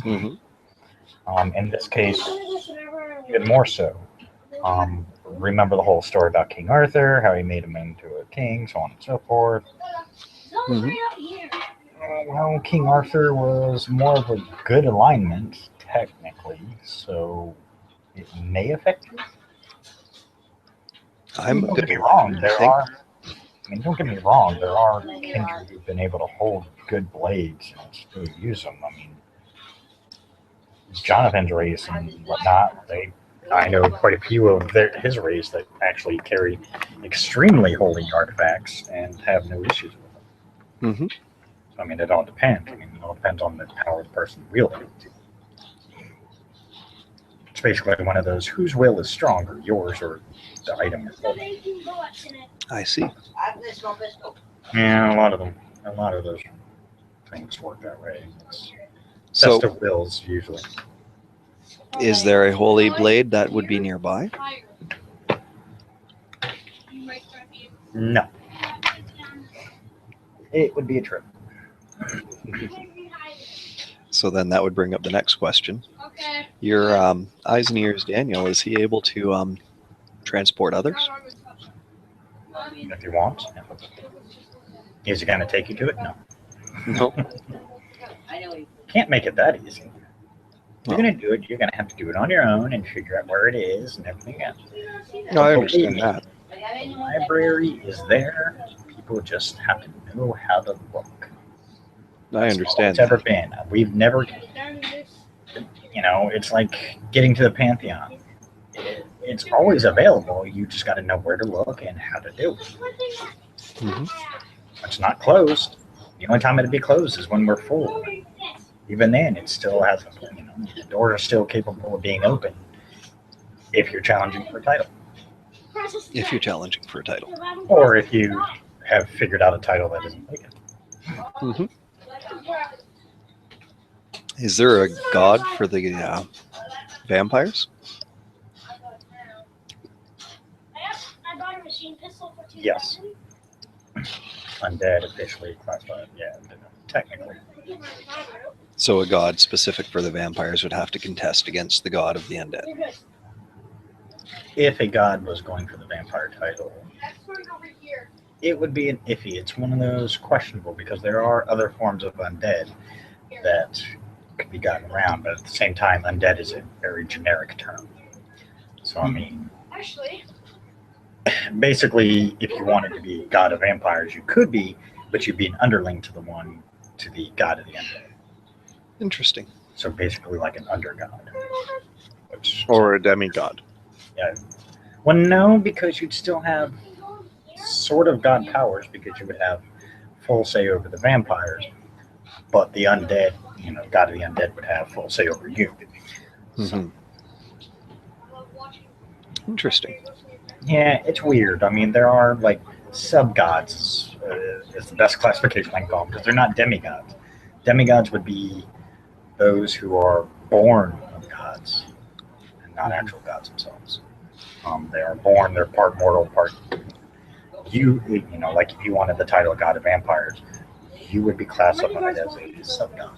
Mm-hmm. In this case, even more so. Remember the whole story about King Arthur, how he made him into a king, so on and so forth. Mm-hmm. Well, King Arthur was more of a good alignment, technically, so it may affect you. Don't get me wrong. Don't get me wrong. There are kindred who've been able to hold good blades and still use them. I mean, Jonathan's race and whatnot. I know quite a few of his race that actually carry extremely holy artifacts and have no issues with them. Mm-hmm. I mean, it all depends. I mean, it all depends on the power of the person wielding it. It's basically one of those whose will is stronger, yours or the item. I see. Yeah, a lot of those things work that way. It's So, test of wills usually. is there a holy blade that would be nearby? No, it would be a trip. So then that would bring up the next question. Your eyes and ears Daniel, is he able to transport others? If you want. Is he going to take you to it? No. No. Can't make it that easy. If Well, you're going to do it, you're going to have to do it on your own and figure out where it is and everything else. no, I understand that. The library is there. People just have to know how to look. I That's all understand it's ever that. been. We've never, it's like getting to the Pantheon. It's always available. You just got to know where to look and how to do it. Hmm. It's not closed. The only time it'd be closed is when we're full. Even then, it still has, the doors are still capable of being open if you're challenging for a title. If you're challenging for a title. Or if you have figured out a title that isn't vacant. Hmm. Is there a god for the vampires? Yes. Undead officially classified. Yeah, technically. So a god specific for the vampires would have to contest against the god of the undead. If a god was going for the vampire title, it would be an iffy. It's one of those questionable because there are other forms of undead that could be gotten around, but at the same time, undead is a very generic term. So, I mean, basically, if you wanted to be god of vampires, you could be, but you'd be an underling to the god of the undead. Interesting. So basically, like an undergod. Or a demigod. Yeah. Well, no, because you'd still have sort of god powers because you would have full say over the vampires, but the undead, god of the undead would have full say over you. So, Interesting. yeah, it's weird. I mean, there are like sub gods is the best classification I can call them because they're not demigods. Demigods would be those who are born of gods and not actual gods themselves. They are born; they're part mortal, part like if you wanted the title of God of Vampires, you would be classified as a sub god.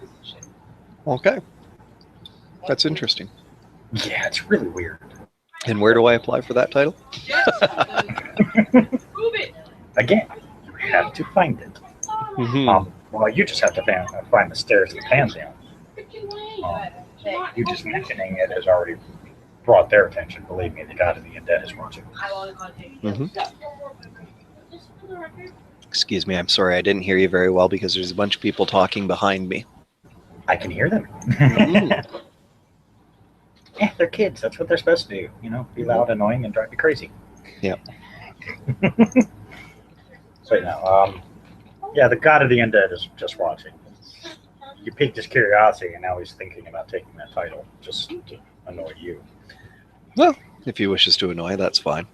Okay. That's interesting. Yeah, it's really weird. And where do I apply for that title? Again, you have to find it. Well, you just have to find the stairs of the Pantheon. You just mentioning it has already brought their attention. Believe me, the God of the Undead is watching. Excuse me, I'm sorry, I didn't hear you very well because there's a bunch of people talking behind me. I can hear them. Yeah, they're kids. That's what they're supposed to do. Be loud, annoying, and drive you crazy. Yep. So, yeah, the God of the Undead is just watching. You piqued his curiosity, and now he's thinking about taking that title just to annoy you. Well, if he wishes to annoy, that's fine.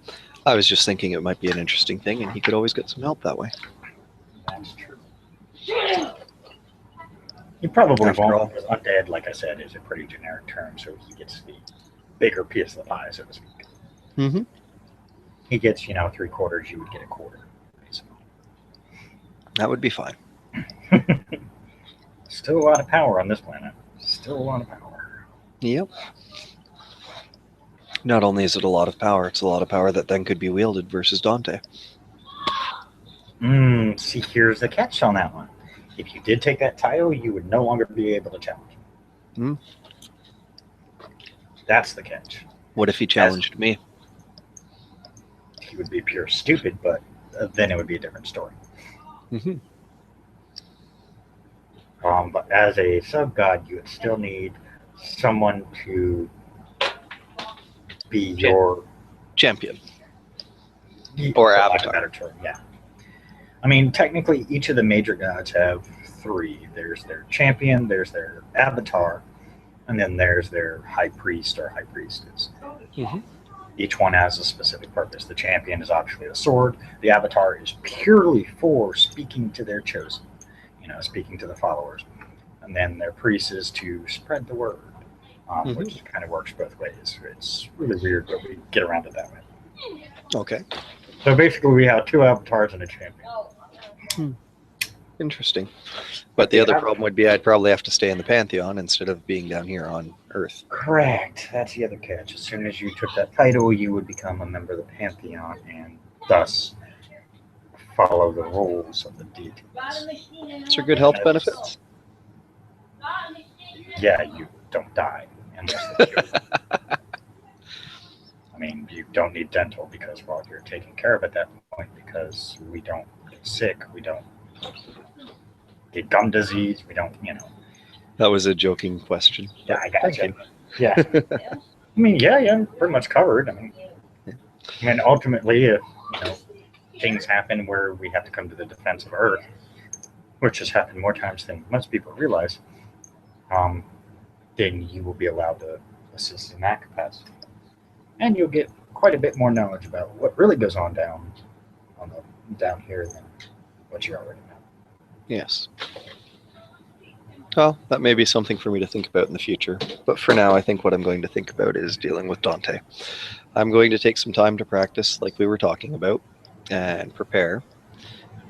I was just thinking it might be an interesting thing, and he could always get some help that way. That's true. He probably After won't. all. Because undead, like I said, is a pretty generic term, so he gets the bigger piece of the pie, so to speak. He gets, 3/4, you would get a quarter, basically. That would be fine. Still a lot of power on this planet. Still a lot of power. Yep. Not only is it a lot of power, it's a lot of power that then could be wielded versus Dante. See, here's the catch on that one. If you did take that title, you would no longer be able to challenge. That's the catch. What if he challenged me? He would be pure stupid, but then it would be a different story. But as a sub-god, you would still need someone to be your champion. Or avatar. Better term, yeah. I mean, technically, each of the major gods have 3. There's their champion, there's their avatar, and then there's their high priest or high priestess. Each one has a specific purpose. The champion is obviously the sword. The avatar is purely for speaking to their chosen, speaking to the followers. And then their priest is to spread the word, which kind of works both ways. It's really weird, but we get around it that way. Okay. So basically, we have 2 avatars and a champion. Interesting. But the other problem would be I'd probably have to stay in the Pantheon instead of being down here on Earth. Correct. That's the other catch. As soon as you took that title, you would become a member of the Pantheon and thus follow the rules of the deities. Is there good health benefits? Yeah, you don't die unless they kill you. I mean, you don't need dental because, well, you're taken care of at that point because we don't get sick. We don't. get gum disease. We don't, That was a joking question. Yeah, I got Thank you. you. Yeah. I mean, yeah, pretty much covered. I mean, ultimately, if things happen where we have to come to the defense of Earth, which has happened more times than most people realize, then you will be allowed to assist in that capacity, and you'll get quite a bit more knowledge about what really goes on down here than what you already know. Yes. Well, that may be something for me to think about in the future. But for now, I think what I'm going to think about is dealing with Dante. I'm going to take some time to practice, like we were talking about, and prepare.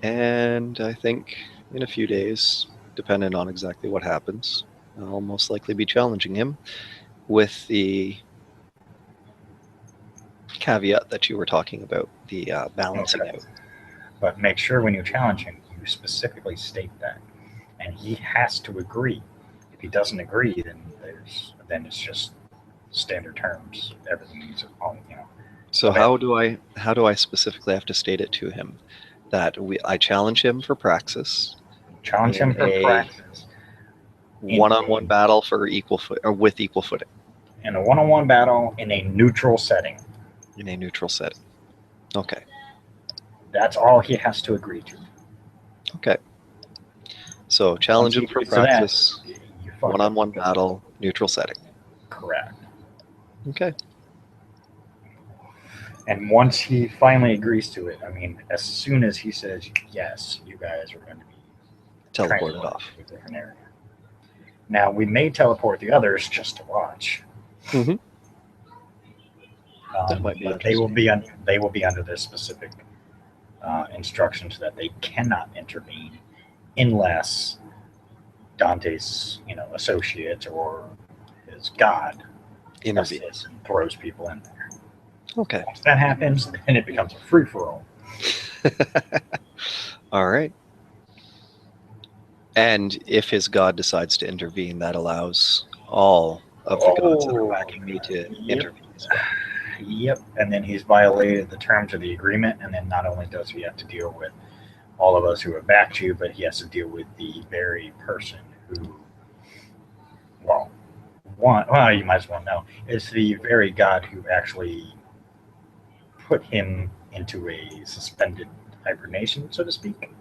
And I think in a few days, depending on exactly what happens, I'll most likely be challenging him with the caveat that you were talking about, the balancing Okay. out. But make sure when you challenge him, you specifically state that, and he has to agree. If he doesn't agree, then it's just standard terms. Everything needs So Okay. how do I specifically have to state it to him that I challenge him for praxis, Challenge him in for a practice one-on-one battle for equal foot or with equal footing in a one-on-one battle in a neutral setting. in a neutral setting. Okay. That's all he has to agree to. Okay. So challenge him Once he for agrees to that, praxis, you fuck one-on-one up. battle, neutral setting. Correct. Okay. And once he finally agrees to it, I mean, as soon as he says yes, you guys are going to be Teleported transported off. to a different area. Now we may teleport the others just to watch. Mm-hmm. That might be But they will interesting. be under this specific instructions that they cannot intervene unless Dante's associate or his god Intervene. assists and throws people in there. Okay. Once that happens, then it becomes a free for all. All right. And if his god decides to intervene, that allows all of the gods that are backing me to intervene as well. Yep, and then he's violated the terms of the agreement, and then not only does he have to deal with all of us who have backed you, but he has to deal with the very person who, well, you might as well know, is the very god who actually put him into a suspended hibernation, so to speak,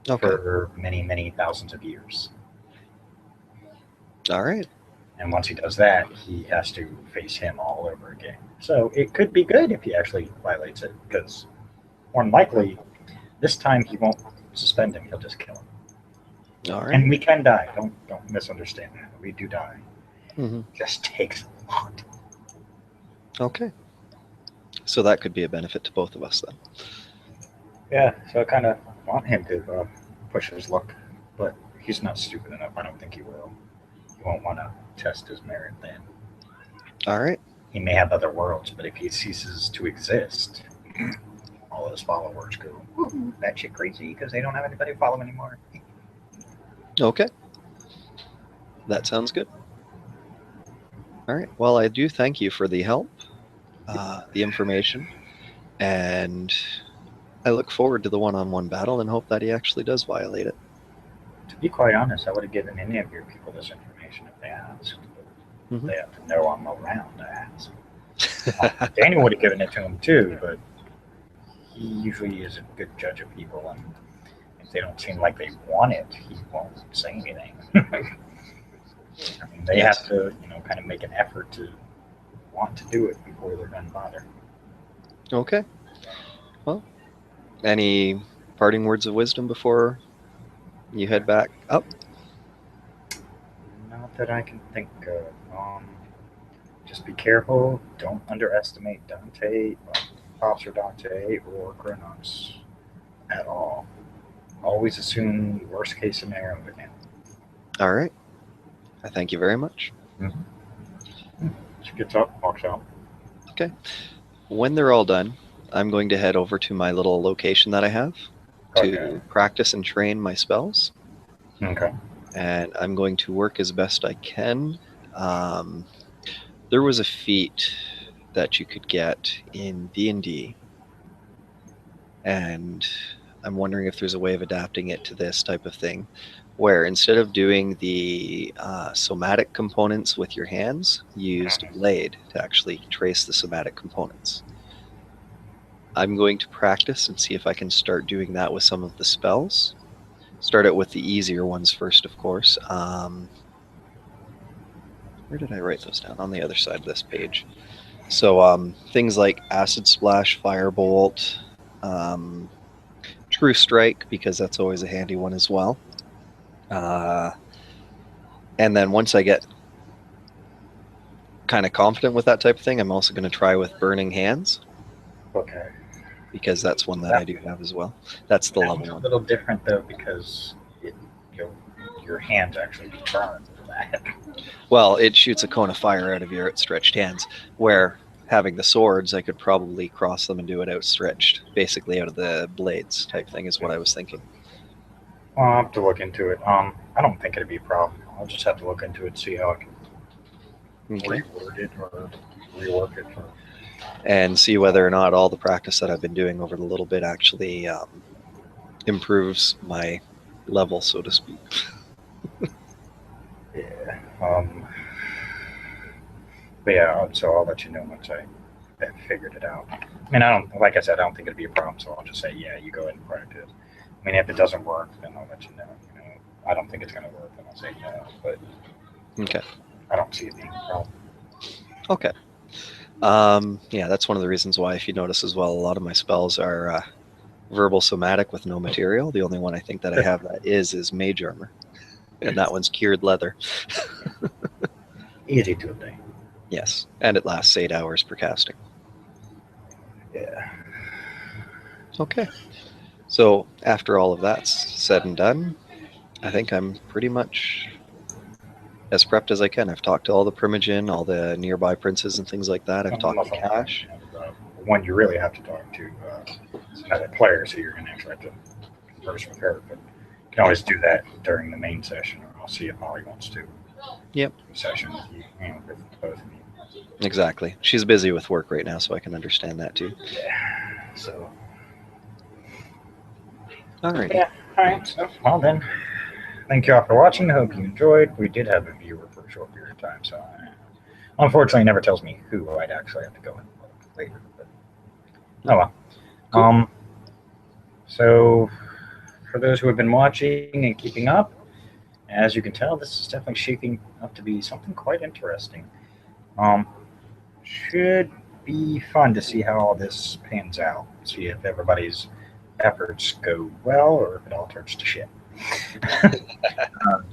Okay. for many, many thousands of years. All right. And once he does that, he has to face him all over again. So it could be good if he actually violates it, because more than likely, this time he won't suspend him; he'll just kill him. All right. And we can die. Don't misunderstand that. We do die. Mm-hmm. It just takes a lot. Okay. So that could be a benefit to both of us then. Yeah. So I kind of want him to push his luck, but he's not stupid enough. I don't think he will. He won't want to test his merit then. All right. He may have other worlds, but if he ceases to exist, all his followers go batshit crazy because they don't have anybody to follow anymore. Okay. That sounds good. All right. Well, I do thank you for the help, the information, and I look forward to the one-on-one battle and hope that he actually does violate it. To be quite honest, I would have given any of your people this information if they asked. Mhm. They have to know I'm around to ask. Daniel would have given it to him too, but he usually is a good judge of people, and if they don't seem like they want it, he won't say anything. I mean, they Yes. have to, kind of make an effort to want to do it before they're going to bother. Okay. Well, any parting words of wisdom before you head back up? Not that I can think of. Just be careful. Don't underestimate Dante, Officer Dante, or Kronos at all. Always assume worst case scenario with him. All right. I thank you very much. She gets up, walks out. When they're all done, I'm going to head over to my little location that I have to Okay. practice and train my spells. Okay. And I'm going to work as best I can. There was a feat that you could get in D&D, and I'm wondering if there's a way of adapting it to this type of thing, where instead of doing the somatic components with your hands, you used a blade to actually trace the somatic components. I'm going to practice and see if I can start doing that with some of the spells. Start out with the easier ones first, of course. Where did I write those down? On the other side of this page. So things like Acid Splash, Firebolt, True Strike, because that's always a handy one as well. And then once I get kind of confident with that type of thing, I'm also going to try with Burning Hands, Okay. because that's one that I do have as well. That's the That level one's a one. little different though because your hands actually burn for that. Well, it shoots a cone of fire out of your outstretched hands, where having the swords, I could probably cross them and do it outstretched, basically out of the blades type thing is what I was thinking. Well, I'll have to look into it. I don't think it'd be a problem. I'll just have to look into it, see how I can Okay. reword it or rework it. And see whether or not all the practice that I've been doing over the little bit actually improves my level, so to speak. Yeah. But yeah, so I'll let you know once I have figured it out. I mean, like I said, I don't think it'd be a problem, so I'll just say, yeah, you go ahead and practice. I mean, if it doesn't work, then I'll let you know. I don't think it's going to work, then I'll say no, but Okay. I don't see it being a problem. Okay. Yeah, that's one of the reasons why, if you notice as well, a lot of my spells are verbal somatic with no material. The only one I think that I have that is Mage Armor, and that one's cured leather. Easy to obtain. Yes, and it lasts 8 hours per casting. Yeah. Okay. So after all of that's said and done, I think I'm pretty much as prepped as I can. I've talked to all the Primogen, all the nearby princes and things like that. I've talked to Cash. The one you really have to talk to is another player, so you're going to actually have to converse with her. But you can always do that during the main session, or I'll see if Molly wants to. Yep. Session with you, with both of you. Exactly. She's busy with work right now, so I can understand that too. Yeah. So. Alrighty. Yeah. All right. So, well then, thank you all for watching. I hope you enjoyed. We did have a viewer for a short period of time, so unfortunately, it never tells me who. I'd actually have to go and look later. But, oh well. Cool. So, for those who have been watching and keeping up, as you can tell, this is definitely shaping up to be something quite interesting. Should be fun to see how all this pans out. See if everybody's efforts go well or if it all turns to shit.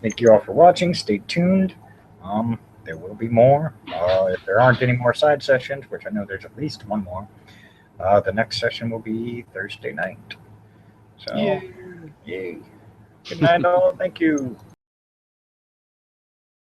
Thank you all for watching. Stay tuned. There will be more. If there aren't any more side sessions, which I know there's at least one more, the next session will be Thursday night. So, yay. Good night, all. Thank you.